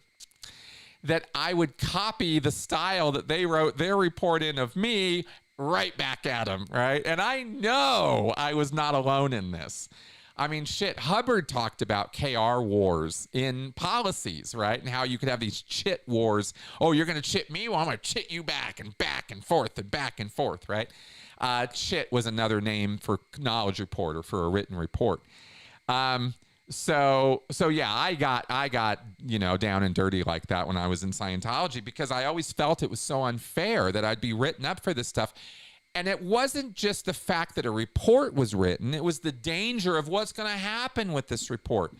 that I would copy the style that they wrote their report in of me right back at them, right? And I know I was not alone in this. I mean, shit, Hubbard talked about KR wars in policies, right? And how you could have these chit wars. Oh, you're going to chit me? Well, I'm going to chit you back and forth, right? Chit was another name for knowledge report or for a written report. So yeah, I got, you know, down and dirty like that when I was in Scientology because I always felt it was so unfair that I'd be written up for this stuff. And it wasn't just the fact that a report was written, it was the danger of what's going to happen with this report,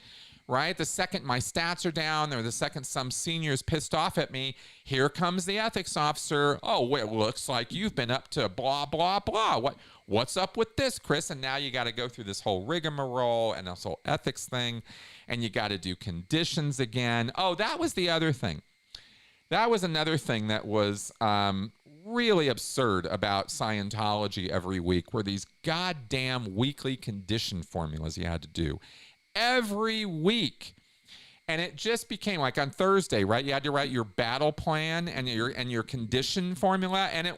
right? The second my stats are down or the second some senior is pissed off at me, here comes the ethics officer. Oh, well, it looks like you've been up to blah, blah, blah. What's up with this, Chris? And now you got to go through this whole rigmarole and this whole ethics thing, and you got to do conditions again. Oh, that was the other thing. That was another thing that was really absurd about Scientology every week, were these goddamn weekly condition formulas you had to do every week. And it just became like on Thursday, right? You had to write your battle plan and your condition formula. And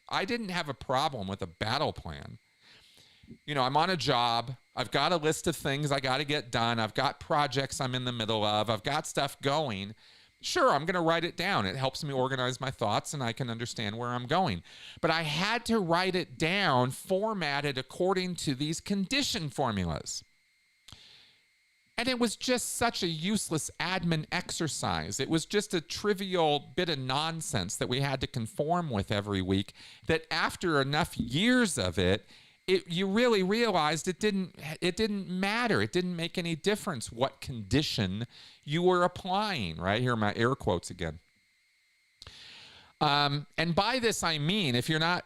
I didn't have a problem with a battle plan. You know, I'm on a job, I've got a list of things I got to get done. I've got projects I'm in the middle of. I've got stuff going. Sure, I'm going to write it down. It helps me organize my thoughts and I can understand where I'm going. But I had to write it down, formatted according to these condition formulas. And it was just such a useless admin exercise. It was just a trivial bit of nonsense that we had to conform with every week, that after enough years of it, you really realized it didn't matter. It didn't make any difference what condition you were applying, right? Here are my air quotes again. And by this I mean, if you're not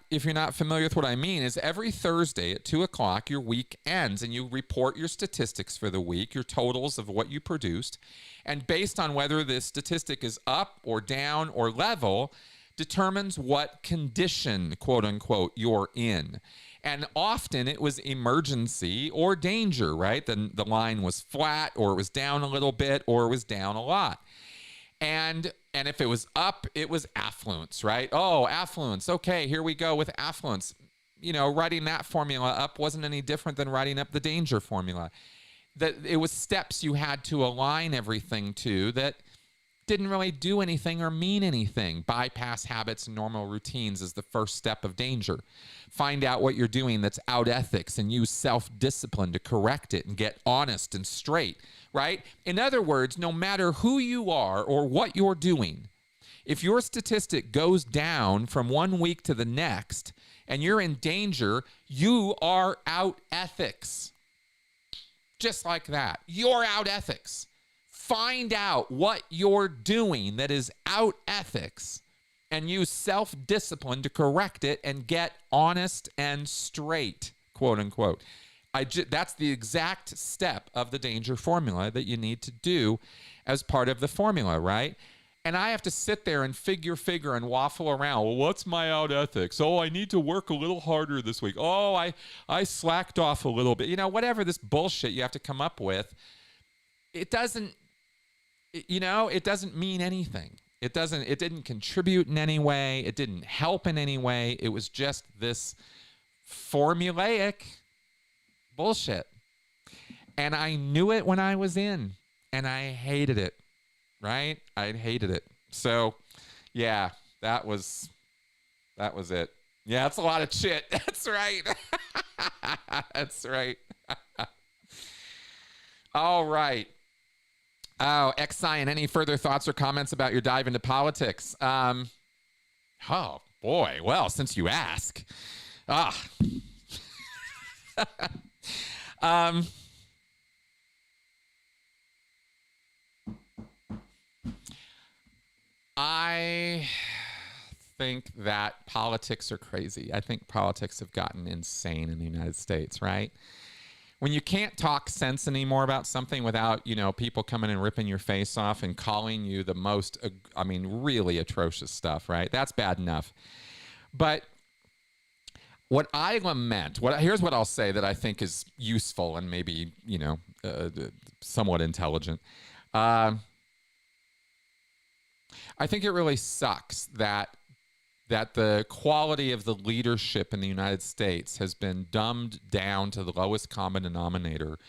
familiar with what I mean, is every Thursday at 2 o'clock, your week ends and you report your statistics for the week, your totals of what you produced. And based on whether the statistic is up or down or level, determines what condition, quote unquote, you're in. And often it was emergency or danger, right? The line was flat, or it was down a little bit, or it was down a lot. And if it was up, it was affluence, right? Oh, affluence. Okay, here we go with affluence. You know, writing that formula up wasn't any different than writing up the danger formula. That it was steps you had to align everything to that didn't really do anything or mean anything. Bypass habits and normal routines is the first step of danger. Find out what you're doing that's out ethics and use self-discipline to correct it and get honest and straight, right? In other words, no matter who you are or what you're doing, if your statistic goes down from one week to the next and you're in danger, you are out ethics. Just like that. You're out ethics. Find out what you're doing that is out ethics and use self-discipline to correct it and get honest and straight, quote unquote. That's the exact step of the danger formula that you need to do as part of the formula, right? And I have to sit there and figure and waffle around. Well, what's my out ethics? Oh, I need to work a little harder this week. Oh, I slacked off a little bit. You know, whatever this bullshit you have to come up with, it doesn't mean anything. It didn't contribute in any way. It didn't help in any way. It was just this formulaic bullshit. And I knew it when I was in, and I hated it, right? I hated it. So, yeah, that was it. Yeah, that's a lot of shit. That's right. That's right. All right. Oh, X-Cyan, any further thoughts or comments about your dive into politics? Oh, boy. Well, since you ask. I think that politics are crazy. I think politics have gotten insane in the United States, right? When you can't talk sense anymore about something without, people coming and ripping your face off and calling you the most, really atrocious stuff, right? That's bad enough. But what I lament, here's what I'll say that I think is useful and maybe, somewhat intelligent. I think it really sucks that the quality of the leadership in the United States has been dumbed down to the lowest common denominator,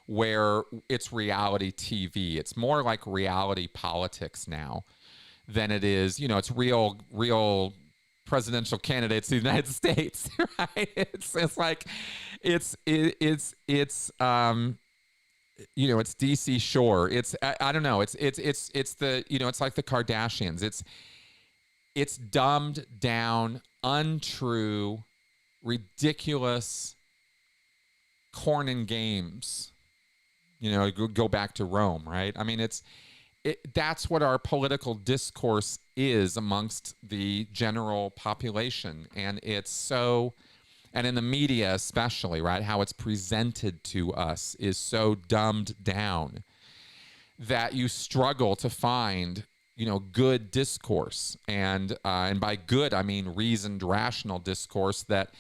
where it's reality TV. It's more like reality politics now than it is, it's real presidential candidates in the United States, right? It's DC Shore. I don't know. It's the, it's like the Kardashians. It's dumbed down, untrue, ridiculous corn and games. Go back to Rome, right? I mean, that's what our political discourse is amongst the general population. And and in the media especially, right? How it's presented to us is so dumbed down that you struggle to find good discourse, and by good I mean reasoned, rational discourse that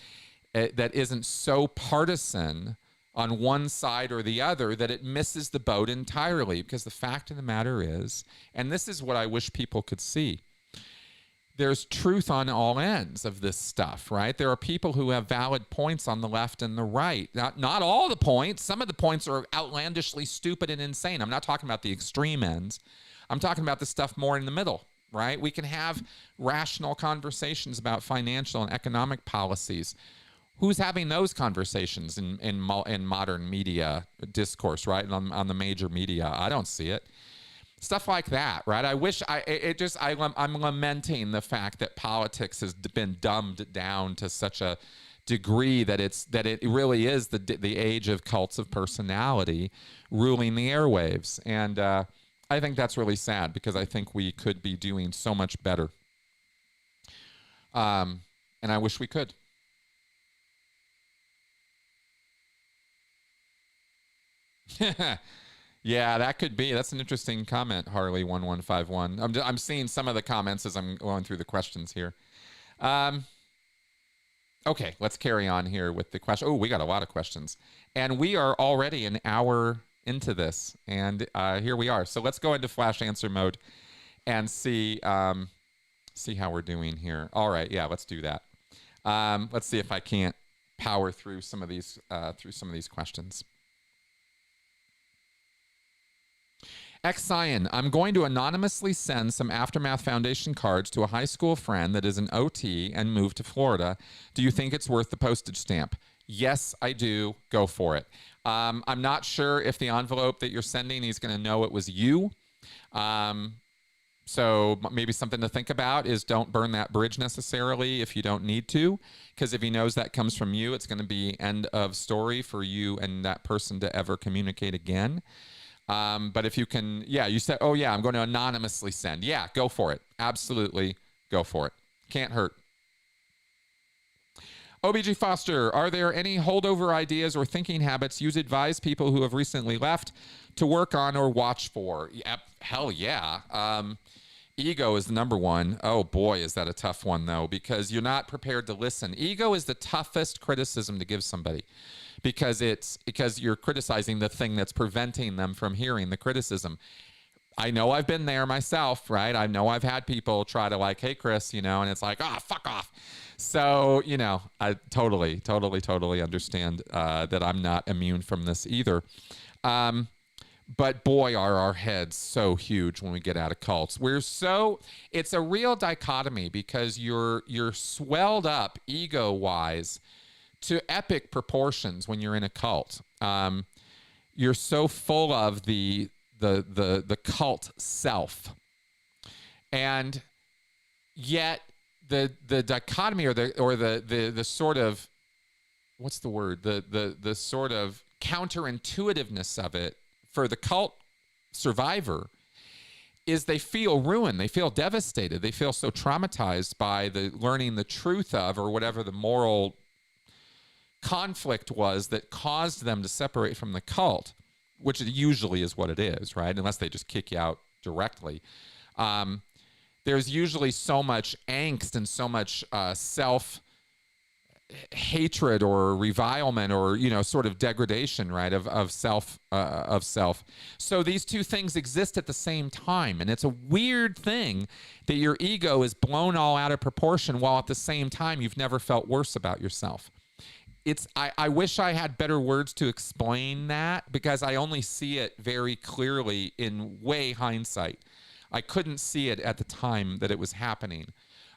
isn't so partisan on one side or the other that it misses the boat entirely. Because the fact of the matter is, and this is what I wish people could see, there's truth on all ends of this stuff, right? There are people who have valid points on the left and the right. Not all the points. Some of the points are outlandishly stupid and insane. I'm not talking about the extreme ends. I'm talking about the stuff more in the middle, right? We can have rational conversations about financial and economic policies. Who's having those conversations in modern media discourse, right? On the major media, I don't see it. Stuff like that, right? I'm lamenting the fact that politics has been dumbed down to such a degree that it really is the age of cults of personality ruling the airwaves, and I think that's really sad because I think we could be doing so much better, and I wish we could. Yeah, that could be. That's an interesting comment, Harley1151. I'm seeing some of the comments as I'm going through the questions here. Okay, let's carry on here with the question. Oh, we got a lot of questions. And we are already an hour into this. And here we are. So let's go into flash answer mode and see how we're doing here. All right, yeah, let's do that. Let's see if I can't power through some of these questions. X-Cyan, I'm going to anonymously send some Aftermath Foundation cards to a high school friend that is an OT and moved to Florida. Do you think it's worth the postage stamp? Yes, I do. Go for it. I'm not sure if the envelope that you're sending, he's going to know it was you. So maybe something to think about is don't burn that bridge necessarily if you don't need to, because if he knows that comes from you, it's going to be end of story for you and that person to ever communicate again. But if you can, yeah, you said, oh yeah, I'm going to anonymously send. Yeah, go for it. Absolutely go for it. Can't hurt. OBG Foster, are there any holdover ideas or thinking habits you'd advise people who have recently left to work on or watch for? Yep, hell yeah. Ego is the number one. Oh boy, is that a tough one though, because you're not prepared to listen. Ego is the toughest criticism to give somebody, because you're criticizing the thing that's preventing them from hearing the criticism. I know I've been there myself, right? I know I've had people try to like, hey, Chris, and it's like, fuck off. So, I totally understand that I'm not immune from this either. But boy, are our heads so huge when we get out of cults. It's a real dichotomy because you're swelled up ego-wise to epic proportions when you're in a cult. You're so full of the cult self, and yet the dichotomy or the sort of, what's the word, the sort of counterintuitiveness of it for the cult survivor is they feel ruined, they feel devastated, they feel so traumatized by learning the truth of, or whatever the moral conflict was that caused them to separate from the cult, which usually is what it is, right? Unless they just kick you out directly. There's usually so much angst and so much self-hatred or revilement or, sort of degradation, right, of self. So these two things exist at the same time. And it's a weird thing that your ego is blown all out of proportion while at the same time you've never felt worse about yourself. I wish I had better words to explain that, because I only see it very clearly in way hindsight. I couldn't see it at the time that it was happening.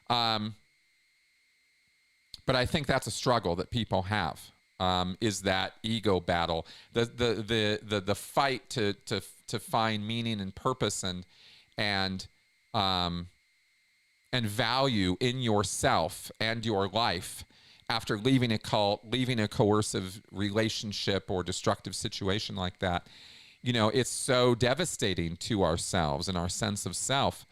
But I think that's a struggle that people have, is that ego battle, the fight to find meaning and purpose and value in yourself and your life after leaving a cult, leaving a coercive relationship or destructive situation like that. It's so devastating to ourselves and our sense of self.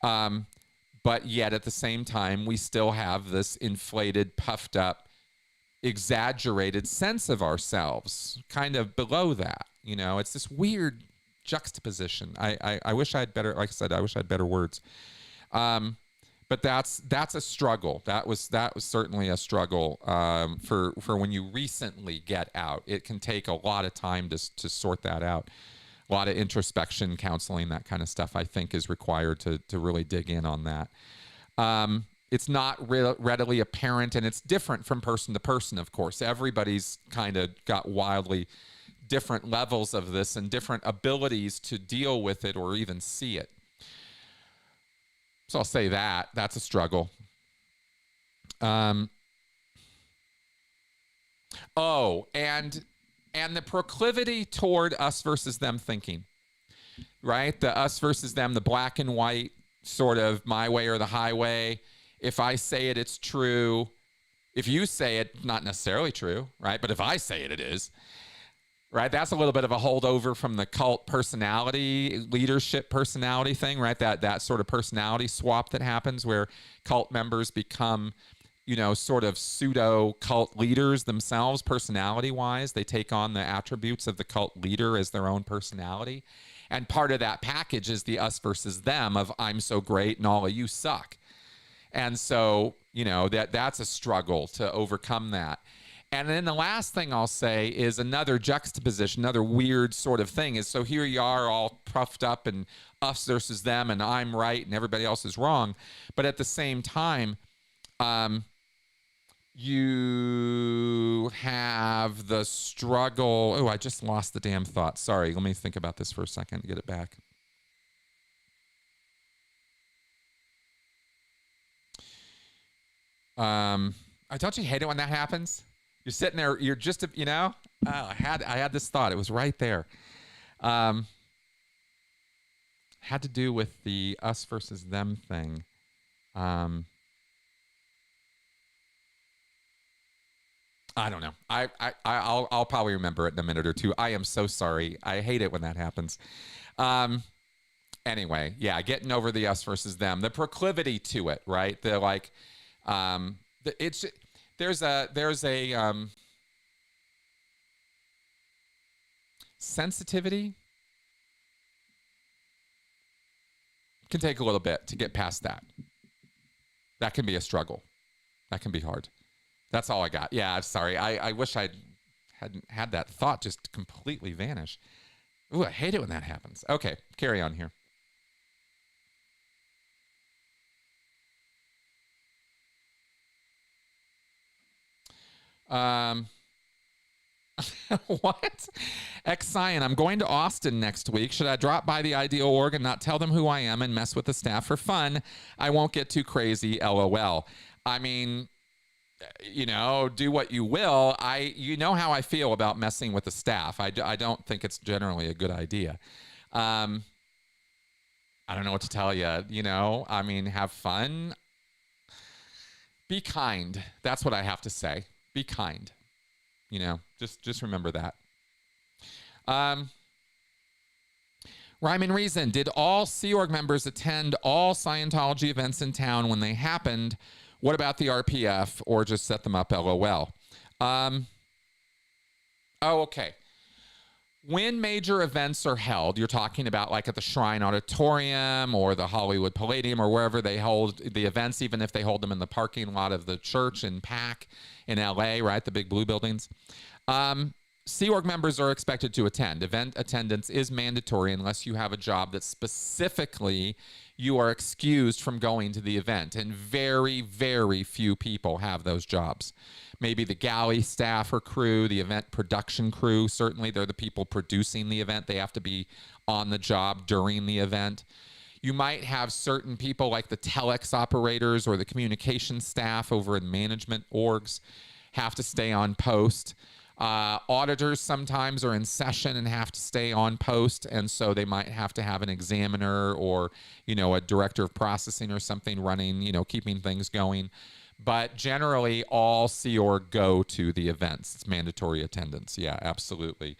But yet at the same time, we still have this inflated, puffed up, exaggerated sense of ourselves kind of below that. It's this weird juxtaposition. I wish I had better, like I said, I wish I had better words. But that's a struggle. That was certainly a struggle for when you recently get out. It can take a lot of time to sort that out. A lot of introspection, counseling, that kind of stuff, I think, is required to really dig in on that. It's not readily apparent, and it's different from person to person, of course. Everybody's kind of got wildly different levels of this and different abilities to deal with it or even see it. So I'll say that. That's a struggle. Oh, and the proclivity toward us versus them thinking, right? The us versus them, the black and white sort of my way or the highway. If I say it, it's true. If you say it, not necessarily true, right? But if I say it, it is. Right, that's a little bit of a holdover from the cult personality, leadership personality thing, right? That sort of personality swap that happens where cult members become, you know, sort of pseudo cult leaders themselves, personality-wise. They take on the attributes of the cult leader as their own personality. And part of that package is the us versus them of I'm so great and all of you suck. And so, you know, that's a struggle to overcome that. And then the last thing I'll say is another juxtaposition, another weird sort of thing is, so here you are all puffed up and us versus them and I'm right and everybody else is wrong. But at the same time, you have the struggle. Oh, I just lost the damn thought. Sorry, let me think about this for a second to get it back. Don't you hate it when that happens? You're sitting there, you're just, you know, I had this thought. It was right there. Had to do with the us versus them thing. I don't know. I'll probably remember it in a minute or two. I am so sorry. I hate it when that happens. Anyway, yeah, getting over the us versus them, the proclivity to it, right? The like, there's a sensitivity. Can take a little bit to get past that. That can be a struggle. That can be hard. That's all I got. Yeah, I'm sorry. I wish I hadn't had that thought just completely vanish. Ooh, I hate it when that happens. Okay, carry on here. What? X-Cyan, I'm going to Austin next week. Should I drop by the Ideal Org and not tell them who I am and mess with the staff for fun? I won't get too crazy, LOL. I mean, you know, do what you will. You know how I feel about messing with the staff. I don't think it's generally a good idea. I don't know what to tell you. You know, I mean, have fun. Be kind. That's what I have to say. Be kind. You know, just remember that. Rhyme and Reason. Did all Sea Org members attend all Scientology events in town when they happened? What about the RPF, or just set them up, LOL? Oh, okay. When major events are held, you're talking about like at the Shrine Auditorium or the Hollywood Palladium or wherever they hold the events, even if they hold them in the parking lot of the church in PAC in LA, right? The big blue buildings. Sea Org members are expected to attend. Event attendance is mandatory unless you have a job that specifically you are excused from going to the event. And very, very few people have those jobs. Maybe the galley staff or crew, the event production crew. Certainly they're the people producing the event. They have to be on the job during the event. You might have certain people like the telex operators or the communication staff over in management orgs have to stay on post. Auditors sometimes are in session and have to stay on post, and so they might have to have an examiner or, you know, a director of processing or something running, you know, keeping things going. But generally, all Sea Org go to the events. It's mandatory attendance. Yeah, absolutely.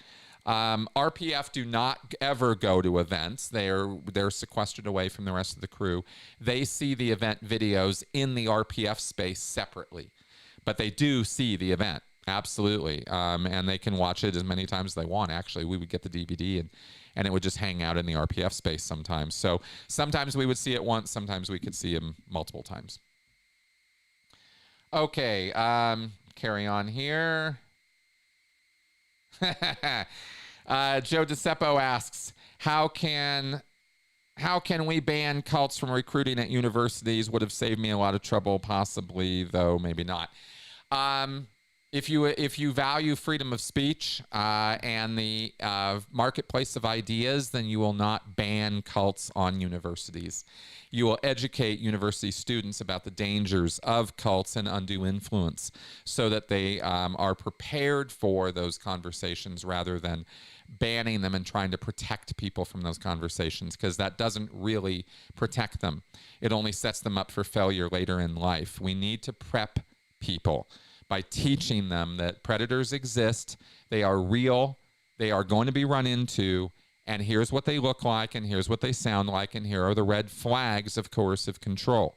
RPF do not ever go to events. They're sequestered away from the rest of the crew. They see the event videos in the RPF space separately, but they do see the event. Absolutely. And they can watch it as many times as they want. Actually, we would get the DVD and it would just hang out in the RPF space sometimes. So sometimes we would see it once, sometimes we could see him multiple times. Okay, carry on here. Joe DeCeppo asks, how can How can we ban cults from recruiting at universities? Would have saved me a lot of trouble, possibly, though maybe not. If you value freedom of speech and the marketplace of ideas, then you will not ban cults on universities. You will educate university students about the dangers of cults and undue influence so that they are prepared for those conversations rather than banning them and trying to protect people from those conversations, because that doesn't really protect them. It only sets them up for failure later in life. We need to prep people by teaching them that predators exist, they are real, they are going to be run into, and here's what they look like, and here's what they sound like, and here are the red flags of coercive control.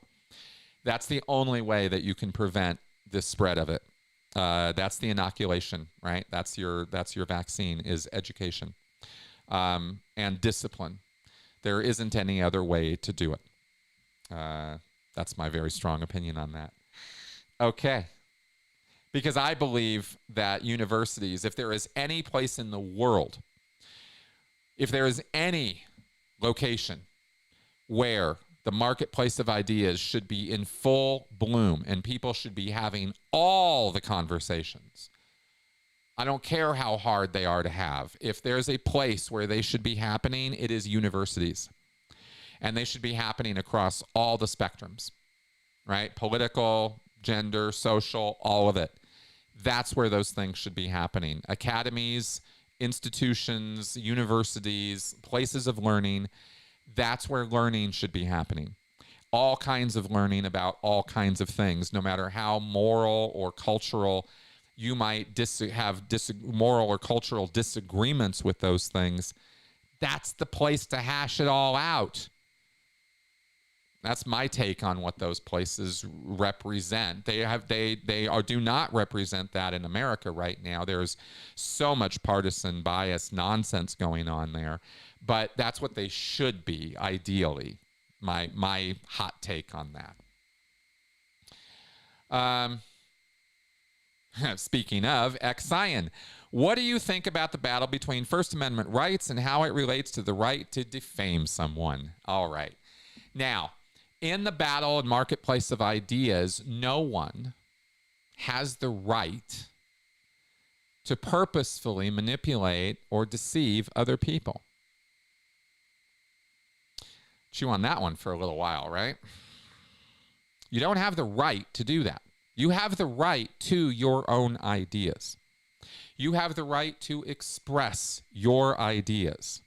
That's the only way that you can prevent the spread of it. That's the inoculation, right? That's your vaccine, is education and discipline. There isn't any other way to do it. That's my very strong opinion on that. Okay. Because I believe that universities, if there is any place in the world, if there is any location where the marketplace of ideas should be in full bloom and people should be having all the conversations, I don't care how hard they are to have. If there's a place where they should be happening, it is universities. And they should be happening across all the spectrums, right? Political, gender, social, all of it. That's where those things should be happening. Academies, institutions, universities, places of learning, that's where learning should be happening. All kinds of learning about all kinds of things, no matter how moral or cultural you might have moral or cultural disagreements with those things. That's the place to hash it all out. That's my take on what those places represent. They do not represent that in America right now. There's so much partisan bias nonsense going on there, but that's what they should be, ideally. My hot take on that. Speaking of, Cyan, what do you think about the battle between First Amendment rights and how it relates to the right to defame someone? All right. Now, in the battle and marketplace of ideas, no one has the right to purposefully manipulate or deceive other people. Chew on that one for a little while, right? You don't have the right to do that. You have the right to your own ideas. You have the right to express your ideas.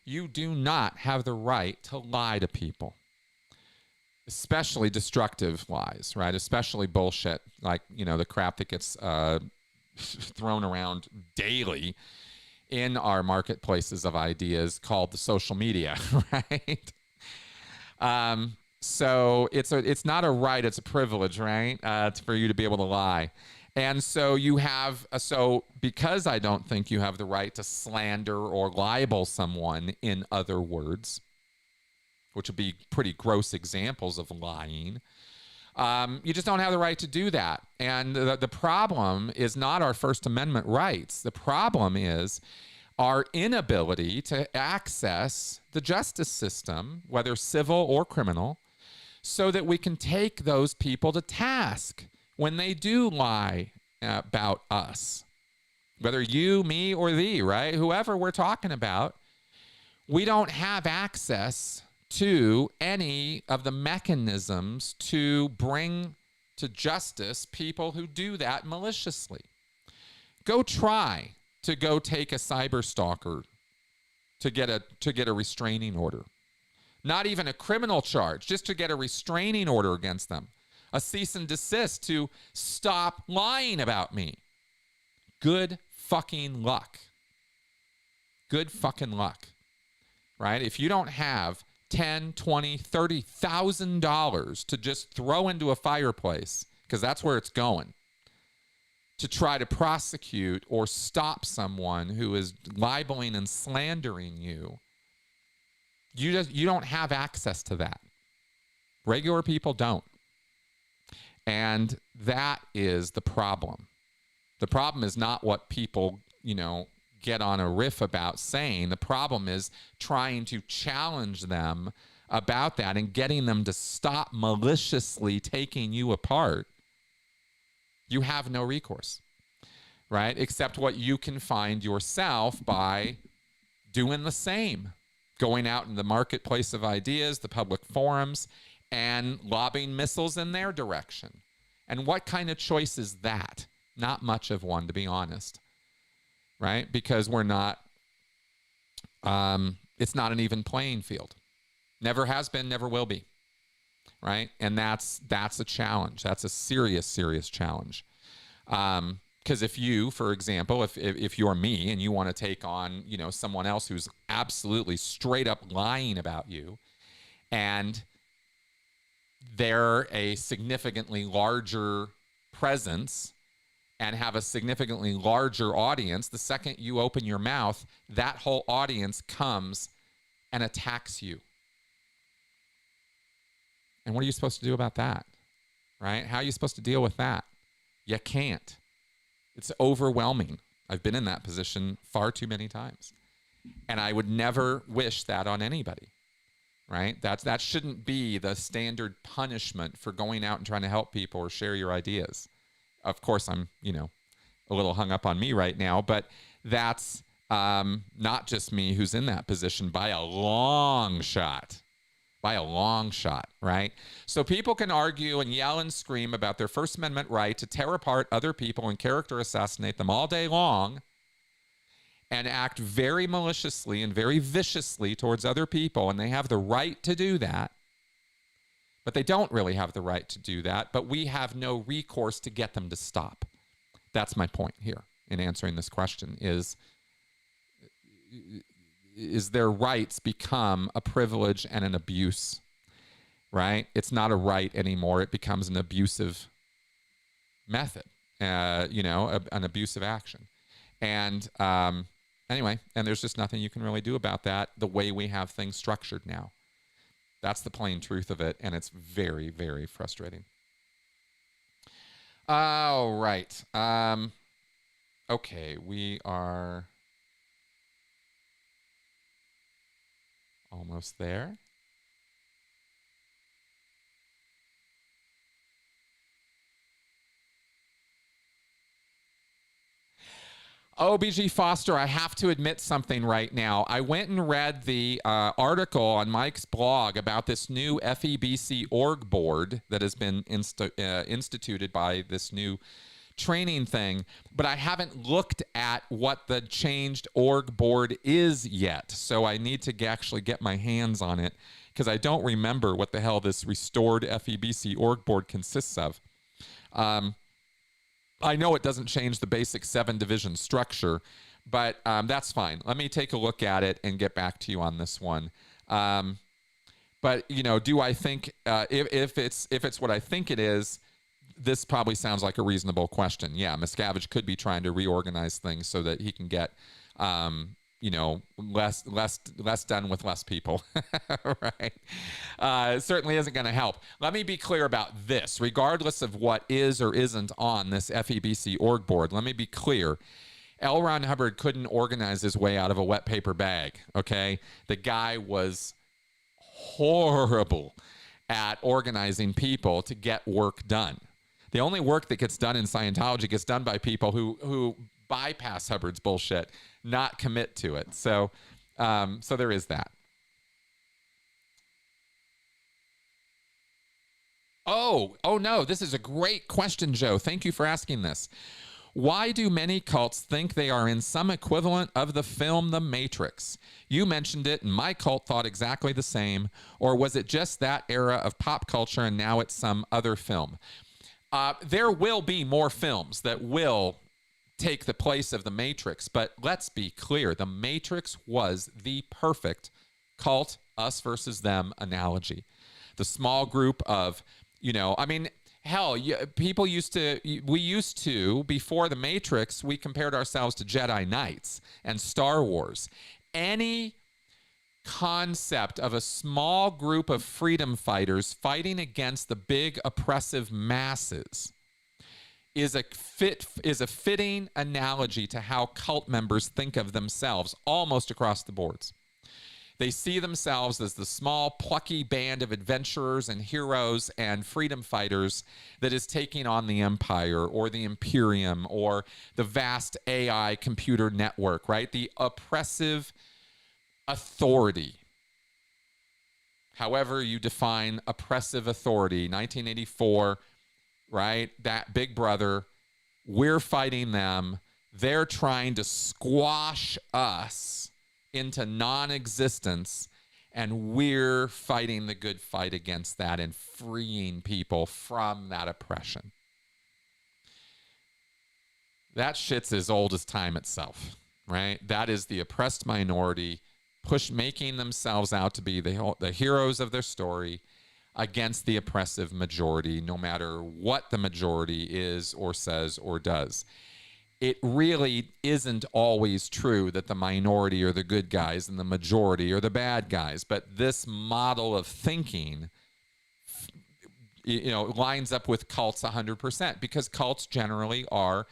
You do not have the right to lie to people. Especially destructive lies, right? Especially bullshit, like, the crap that gets thrown around daily in our marketplaces of ideas called the social media, right? So it's not a right, it's a privilege, right? For you to be able to lie. And so because I don't think you have the right to slander or libel someone, in other words, which would be pretty gross examples of lying, you just don't have the right to do that. And the problem is not our First Amendment rights. The problem is our inability to access the justice system, whether civil or criminal, so that we can take those people to task when they do lie about us. Whether you, me, or thee, right? Whoever we're talking about, we don't have access to any of the mechanisms to bring to justice people who do that maliciously. Go try to go take a cyber stalker to get a restraining order. Not even a criminal charge, just to get a restraining order against them. A cease and desist to stop lying about me. Good fucking luck. Good fucking luck. Right? If you don't have $10,000, $20,000, $30,000 to just throw into a fireplace, because that's where it's going, to try to prosecute or stop someone who is libeling and slandering you, you don't have access to that. Regular people don't. And that is the problem. The problem is not what people, get on a riff about saying. The problem is trying to challenge them about that and getting them to stop maliciously taking you apart. You have no recourse, right? Except what you can find yourself by doing the same, going out in the marketplace of ideas, the public forums, and lobbing missiles in their direction. And what kind of choice is that? Not much of one, to be honest, right? Because we're not, it's not an even playing field. Never has been, never will be, right? And that's a challenge. That's a serious, serious challenge. Because if you, for example, if you're me and you want to take on, you know, someone else who's absolutely straight up lying about you, and they're a significantly larger presence and have a significantly larger audience, the second you open your mouth, that whole audience comes and attacks you. And what are you supposed to do about that, right? How are you supposed to deal with that? You can't. It's overwhelming. I've been in that position far too many times. And I would never wish that on anybody, right? That shouldn't be the standard punishment for going out and trying to help people or share your ideas. Of course, I'm, you know, a little hung up on me right now, but that's not just me who's in that position by a long shot. By a long shot, right? So people can argue and yell and scream about their First Amendment right to tear apart other people and character assassinate them all day long and act very maliciously and very viciously towards other people, and they have the right to do that, but they don't really have the right to do that, but we have no recourse to get them to stop. That's my point here in answering this question is their rights become a privilege and an abuse, right? It's not a right anymore. It becomes an abusive method, you know, an abusive action. And anyway, and there's just nothing you can really do about that the way we have things structured now. That's the plain truth of it, and it's very, very frustrating. All right. Okay, we are almost there. Oh, BG Foster, I have to admit something right now. I went and read the article on Mike's blog about this new FEBC org board that has been instituted by this new training thing, but I haven't looked at what the changed org board is yet. So I need to actually get my hands on it because I don't remember what the hell this restored FEBC org board consists of. I know it doesn't change the basic 7-division structure, but that's fine. Let me take a look at it and get back to you on this one. But you know, do I think if it's what I think it is, this probably sounds like a reasonable question. Yeah, Miscavige could be trying to reorganize things so that he can get, you know, less done with less people, right? It certainly isn't going to help. Let me be clear about this. Regardless of what is or isn't on this FEBC org board, let me be clear. L. Ron Hubbard couldn't organize his way out of a wet paper bag, okay? The guy was horrible at organizing people to get work done. The only work that gets done in Scientology gets done by people who bypass Hubbard's bullshit, not commit to it. So, so there is that. Oh no, this is a great question, Joe. Thank you for asking this. Why do many cults think they are in some equivalent of the film The Matrix? You mentioned it, and my cult thought exactly the same. Or was it just that era of pop culture and now it's some other film? There will be more films that will take the place of The Matrix, but let's be clear. The Matrix was the perfect cult, us versus them analogy. The small group of, you know, I mean, hell, people used to, before The Matrix, we compared ourselves to Jedi Knights and Star Wars. Any concept of a small group of freedom fighters fighting against the big oppressive masses is a fitting analogy to how cult members think of themselves almost across the boards. They see themselves as the small, plucky band of adventurers and heroes and freedom fighters that is taking on the empire or the Imperium or the vast AI computer network, right? The oppressive authority. However you define oppressive authority, 1984, right? That big brother, we're fighting them. They're trying to squash us into non-existence, and we're fighting the good fight against that and freeing people from that oppression. That shit's as old as time itself, right? That is the oppressed minority making themselves out to be the heroes of their story against the oppressive majority, no matter what the majority is or says or does. It really isn't always true that the minority are the good guys and the majority are the bad guys. But this model of thinking, lines up with cults 100%, because cults generally are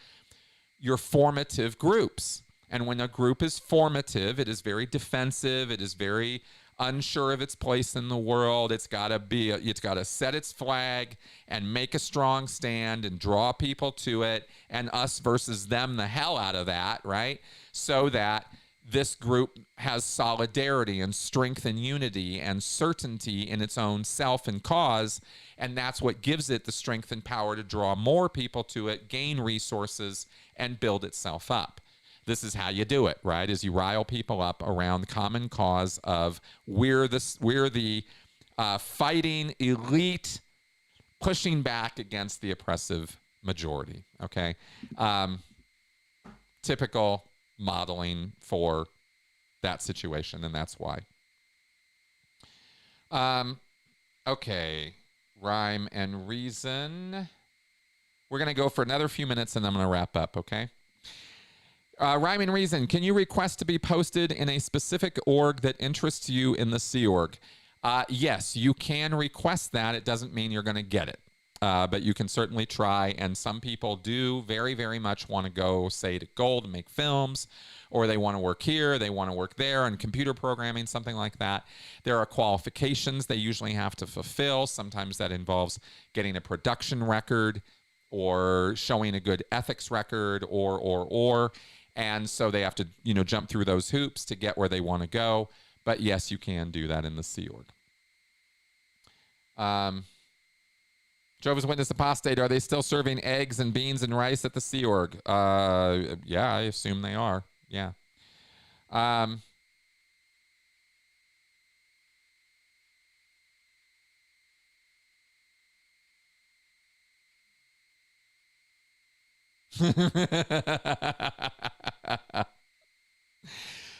your formative groups. And when a group is formative, it is very defensive. It is very unsure of its place in the world. It's got to set its flag and make a strong stand and draw people to it, and us versus them the hell out of that, right? So that this group has solidarity and strength and unity and certainty in its own self and cause, and that's what gives it the strength and power to draw more people to it, gain resources, and build itself up. This is how you do it, right? Is you rile people up around the common cause of we're the fighting elite pushing back against the oppressive majority, okay? Typical modeling for that situation, and that's why. Okay, rhyme and reason. We're going to go for another few minutes, and I'm going to wrap up, okay? Rhyme and reason. Can you request to be posted in a specific org that interests you in the Sea Org? Yes, you can request that. It doesn't mean you're going to get it. But you can certainly try. And some people do very, very much want to go, say, to Gold and make films, or they want to work here, they want to work there in computer programming, something like that. There are qualifications they usually have to fulfill. Sometimes that involves getting a production record or showing a good ethics record or. And so they have to, jump through those hoops to get where they want to go. But yes, you can do that in the Sea Org. Jehovah's Witness apostate, are they still serving eggs and beans and rice at the Sea Org? Yeah, I assume they are. Yeah.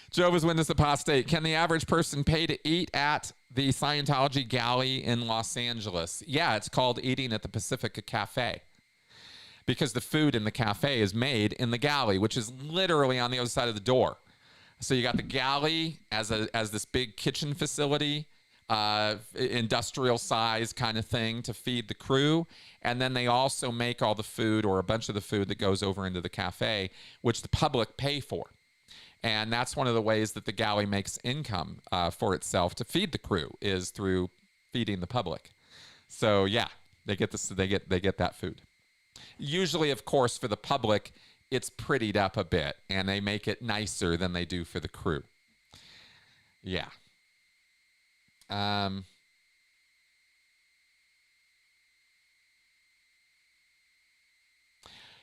Jehovah's Witness apostate, can the average person pay to eat at the Scientology galley in Los Angeles? Yeah, it's called eating at the Pacifica Cafe, because the food in the cafe is made in the galley, which is literally on the other side of the door. So you got the galley as this big kitchen facility, industrial size kind of thing to feed the crew. And then they also make all the food, or a bunch of the food, that goes over into the cafe, which the public pay for. And that's one of the ways that the galley makes income for itself to feed the crew, is through feeding the public. So yeah, they get this. They get that food. Usually, of course, for the public, it's prettied up a bit, and they make it nicer than they do for the crew. Yeah.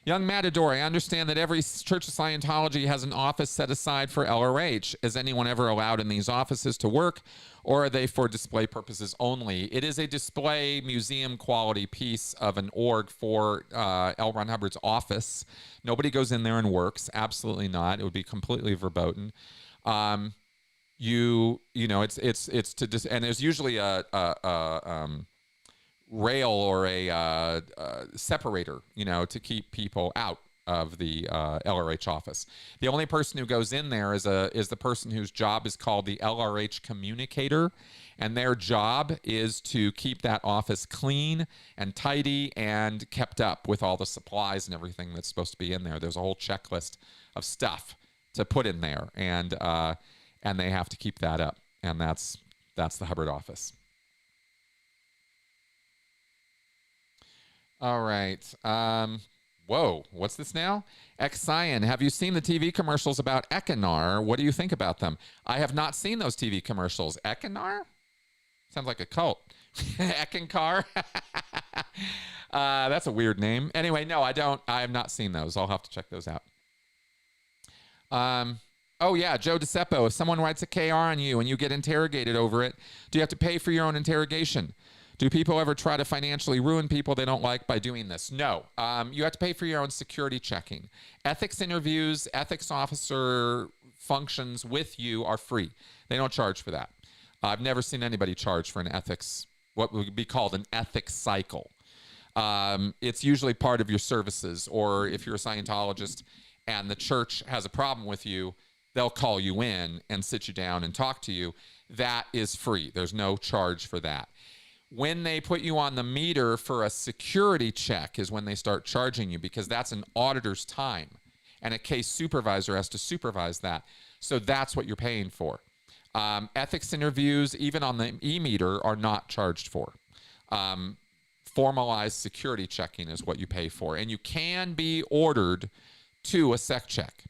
Young Matador, I understand that every Church of Scientology has an office set aside for LRH. Is anyone ever allowed in these offices to work, or are they for display purposes only? It is a display museum quality piece of an org for L. Ron Hubbard's office. Nobody goes in there and works. Absolutely not. It would be completely verboten. It's to and there's usually a rail or a separator, to keep people out of the LRH office. The only person who goes in there is the person whose job is called the LRH communicator, and their job is to keep that office clean and tidy and kept up with all the supplies and everything that's supposed to be in there. There's a whole checklist of stuff to put in there, and they have to keep that up, and that's the Hubbard office. All right. Whoa, what's this now? Xion, have you seen the TV commercials about Ekinar? What do you think about them? I have not seen those TV commercials. Ekinar? Sounds like a cult. Ekankar? That's a weird name. Anyway, no, I have not seen those. I'll have to check those out. Oh, yeah, Joe DeCeppo, if someone writes a KR on you and you get interrogated over it, do you have to pay for your own interrogation? Do people ever try to financially ruin people they don't like by doing this? No. You have to pay for your own security checking. Ethics interviews, ethics officer functions with you are free. They don't charge for that. I've never seen anybody charge for an ethics, what would be called an ethics cycle. It's usually part of your services, or if you're a Scientologist and the church has a problem with you, they'll call you in and sit you down and talk to you. That is free. There's no charge for that. When they put you on the meter for a security check is when they start charging you, because that's an auditor's time, and a case supervisor has to supervise that. So that's what you're paying for. Ethics interviews, even on the e-meter, are not charged for. Formalized security checking is what you pay for, and you can be ordered to a sec check.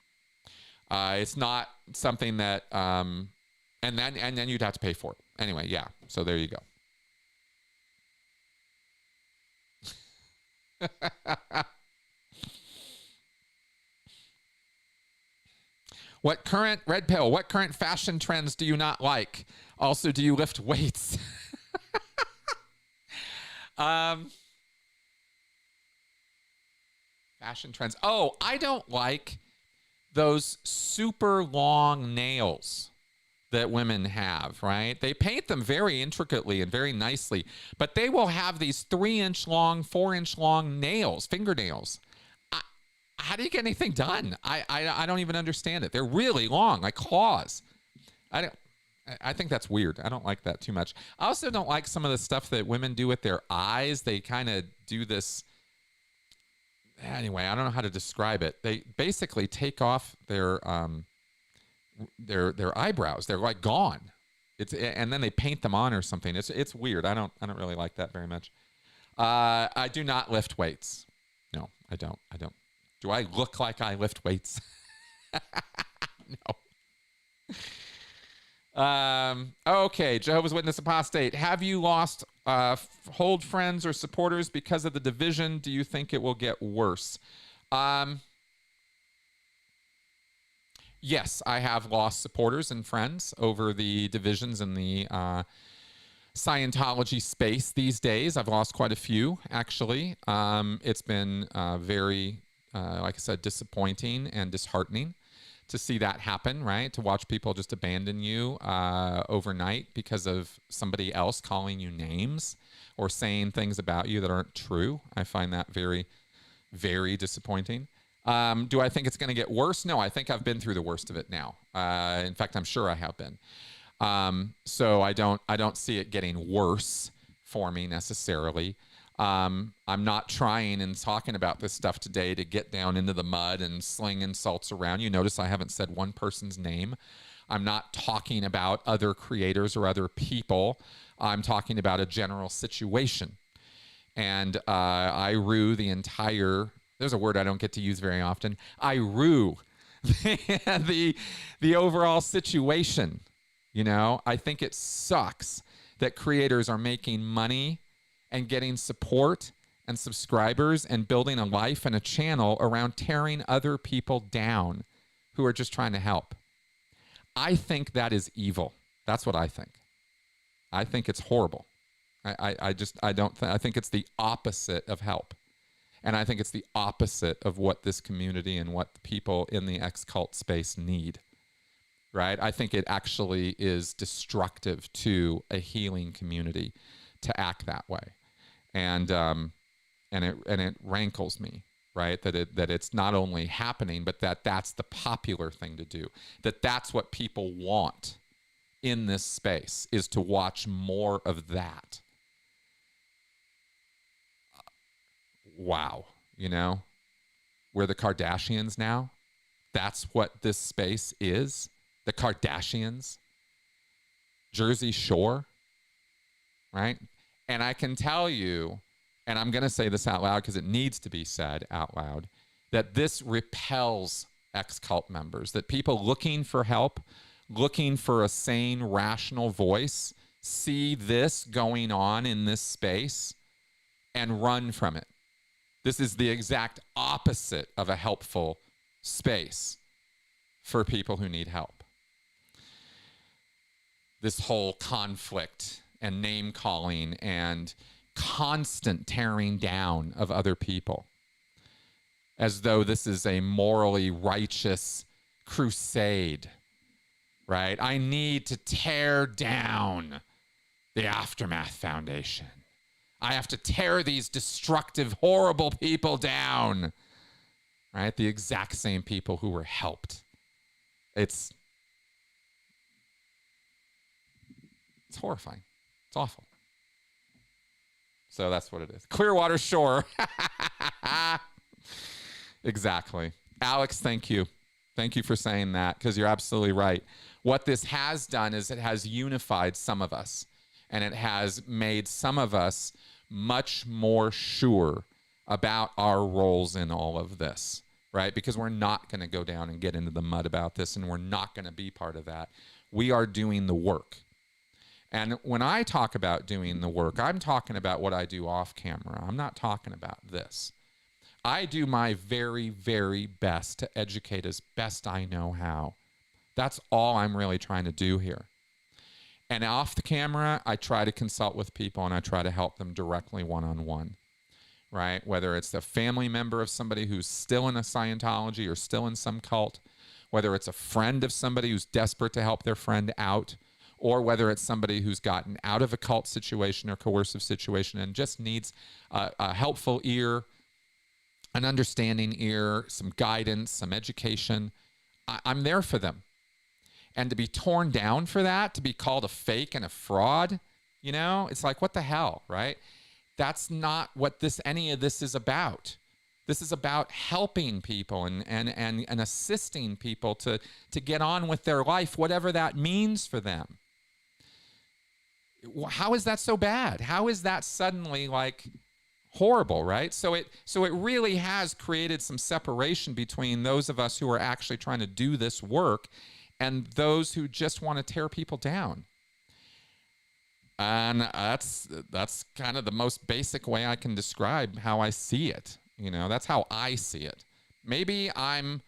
It's not something that, and then you'd have to pay for it. Anyway, yeah, so there you go. What current fashion trends do you not like? Also, do you lift weights? Fashion trends. Oh, I don't like those super long nails that women have, right? They paint them very intricately and very nicely, but they will have these 3-inch long, 4-inch long nails, fingernails. How do you get anything done? I don't even understand it. They're really long, like claws. I think that's weird. I don't like that too much. I also don't like some of the stuff that women do with their eyes. They kind of do this. Anyway, I don't know how to describe it. They basically take off their eyebrows. They're like gone. And then they paint them on or something. It's weird. I don't really like that very much. I do not lift weights. No, I don't. Do I look like I lift weights? No. Okay, Jehovah's Witness apostate. Have you lost hold friends or supporters because of the division? Do you think it will get worse? Yes, I have lost supporters and friends over the divisions in the Scientology space these days. I've lost quite a few, actually. It's been very, like I said, disappointing and disheartening to see that happen, right? To watch people just abandon you overnight because of somebody else calling you names or saying things about you that aren't true. I find that very, very disappointing. Do I think it's going to get worse? No, I think I've been through the worst of it now. In fact, I'm sure I have been. So I don't see it getting worse for me necessarily. I'm not trying and talking about this stuff today to get down into the mud and sling insults around. You notice I haven't said one person's name. I'm not talking about other creators or other people. I'm talking about a general situation. And I rue the entire... There's a word I don't get to use very often. I rue the overall situation. You know, I think it sucks that creators are making money and getting support and subscribers and building a life and a channel around tearing other people down who are just trying to help. I think that is evil. That's what I think. I think it's horrible. I think it's the opposite of help. And I think it's the opposite of what this community and what people in the ex-cult space need, right? I think it actually is destructive to a healing community to act that way. And it rankles me. right? That it's not only happening, but that's the popular thing to do. That's what people want in this space, is to watch more of that. Wow, you know? We're the Kardashians now. That's what this space is. The Kardashians. Jersey Shore, right? And I can tell you, and I'm going to say this out loud because it needs to be said out loud, that this repels ex-cult members, that people looking for help, looking for a sane, rational voice, see this going on in this space and run from it. This is the exact opposite of a helpful space for people who need help. This whole conflict and name calling and constant tearing down of other people, as though this is a morally righteous crusade, right? I need to tear down the Aftermath Foundation. I have to tear these destructive, horrible people down, right? The exact same people who were helped. It's horrifying. It's awful. So that's what it is. Clearwater Shore. Exactly. Alex, thank you. Thank you for saying that, because you're absolutely right. What this has done is it has unified some of us, and it has made some of us much more sure about our roles in all of this, right? Because we're not going to go down and get into the mud about this, and we're not going to be part of that. We are doing the work. And when I talk about doing the work, I'm talking about what I do off camera. I'm not talking about this. I do my very, very best to educate as best I know how. That's all I'm really trying to do here. And off the camera, I try to consult with people and I try to help them directly one-on-one, right? Whether it's a family member of somebody who's still in a Scientology or still in some cult, whether it's a friend of somebody who's desperate to help their friend out, or whether it's somebody who's gotten out of a cult situation or coercive situation and just needs a helpful ear, an understanding ear, some guidance, some education. I'm there for them. And to be torn down for that, to be called a fake and a fraud, you know, it's like, what the hell, right? That's not what any of this is about. This is about helping people and assisting people to get on with their life, whatever that means for them. How is that so bad? How is that suddenly like horrible, right? So it really has created some separation between those of us who are actually trying to do this work and those who just want to tear people down. And that's kind of the most basic way I can describe how I see it. You know, that's how I see it. Maybe I'm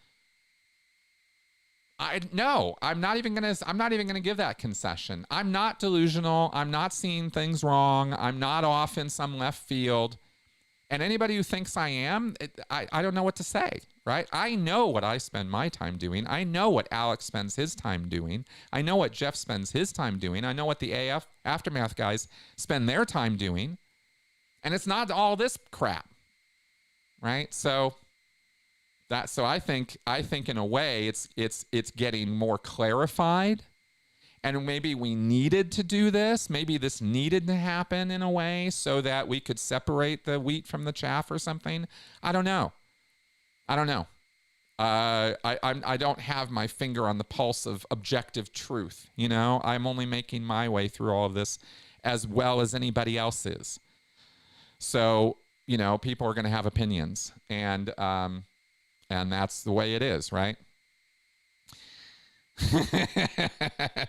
not even gonna give that concession. I'm not delusional. I'm not seeing things wrong. I'm not off in some left field. And anybody who thinks I am, I don't know what to say, right? I know what I spend my time doing. I know what Alex spends his time doing. I know what Jeff spends his time doing. I know what the Aftermath guys spend their time doing. And it's not all this crap, right? So I think in a way it's getting more clarified, and maybe we needed to do this. Maybe this needed to happen in a way so that we could separate the wheat from the chaff or something. I don't know. I don't have my finger on the pulse of objective truth. You know, I'm only making my way through all of this as well as anybody else is. So, you know, people are going to have opinions, and that's the way it is, right?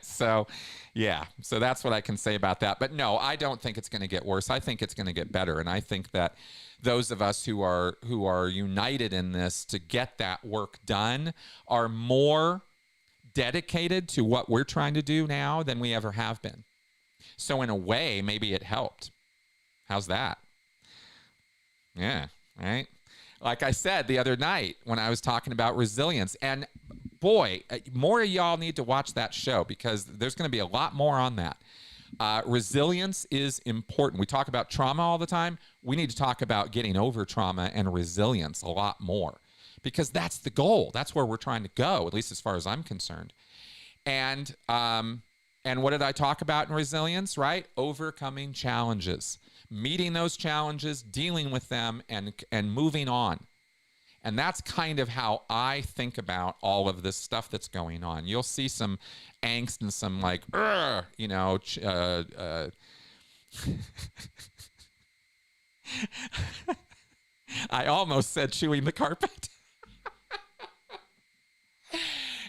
So, yeah. So that's what I can say about that. But no, I don't think it's going to get worse. I think it's going to get better. And I think that those of us who are united in this to get that work done are more dedicated to what we're trying to do now than we ever have been. So in a way, maybe it helped. How's that? Yeah, right? Like I said the other night when I was talking about resilience, and boy, more of y'all need to watch that show because there's going to be a lot more on that. Resilience is important. We talk about trauma all the time. we need to talk about getting over trauma and resilience a lot more, because that's the goal. That's where we're trying to go, at least as far as I'm concerned. And what did I talk about in resilience, right? Overcoming challenges, meeting those challenges, dealing with them, and moving on. And that's kind of how I think about all of this stuff that's going on. You'll see some angst and some like, you know, I almost said chewing the carpet.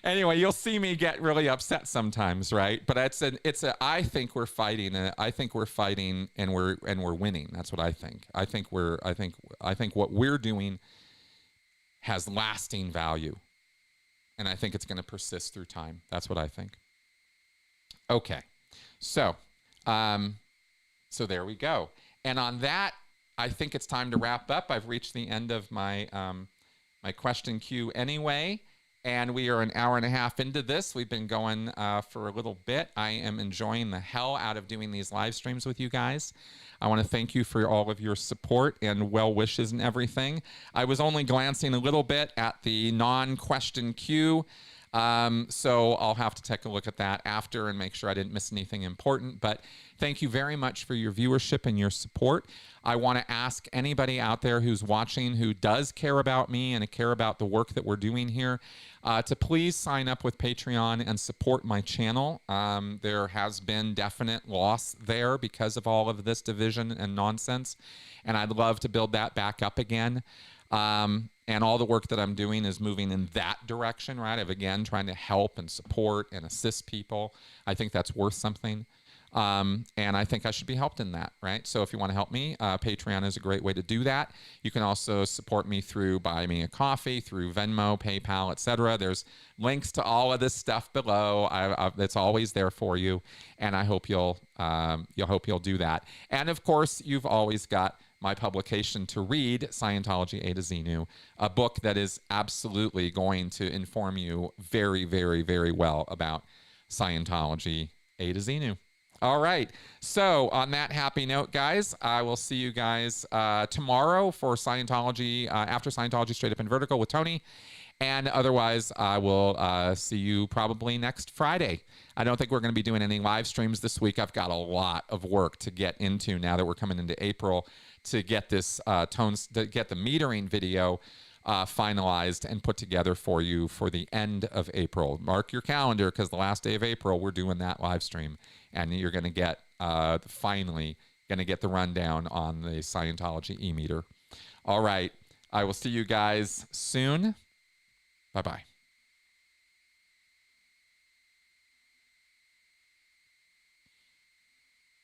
Anyway, you'll see me get really upset sometimes, right? But I think we're fighting. I think we're fighting, and we're winning. That's what I think. I think what we're doing has lasting value, and I think it's going to persist through time. That's what I think. Okay, so there we go. And on that, I think it's time to wrap up. I've reached the end of my my question queue anyway. And we are an hour and a half into this. We've been going for a little bit. I am enjoying the hell out of doing these live streams with you guys. I want to thank you for all of your support and well wishes and everything. I was only glancing a little bit at the non-question queue, so I'll have to take a look at that after and make sure I didn't miss anything important. But thank you very much for your viewership and your support. I want to ask anybody out there who's watching who does care about me and care about the work that we're doing here to please sign up with Patreon and support my channel. There has been definite loss there because of all of this division and nonsense, and I'd love to build that back up again. And all the work that I'm doing is moving in that direction, right? Of, again, trying to help and support and assist people. I think that's worth something. And I think I should be helped in that, right? So if you want to help me, Patreon is a great way to do that. You can also support me through Buy Me a Coffee, through Venmo, PayPal, etc. There's links to all of this stuff below. It's always there for you, and I hope you'll do that. And of course, you've always got my publication to read, Scientology A to Z New, a book that is absolutely going to inform you very, very, very well about Scientology A to Z New. All right. So on that happy note, guys, I will see you guys tomorrow for Scientology, after Scientology Straight Up and Vertical with Tony. And otherwise, I will see you probably next Friday. I don't think we're going to be doing any live streams this week. I've got a lot of work to get into now that we're coming into April to get this to get the metering video finalized and put together for you for the end of April. Mark your calendar, because the last day of April, we're doing that live stream. And you're going to get, finally, going to get the rundown on the Scientology e-meter. All right. I will see you guys soon. Bye-bye.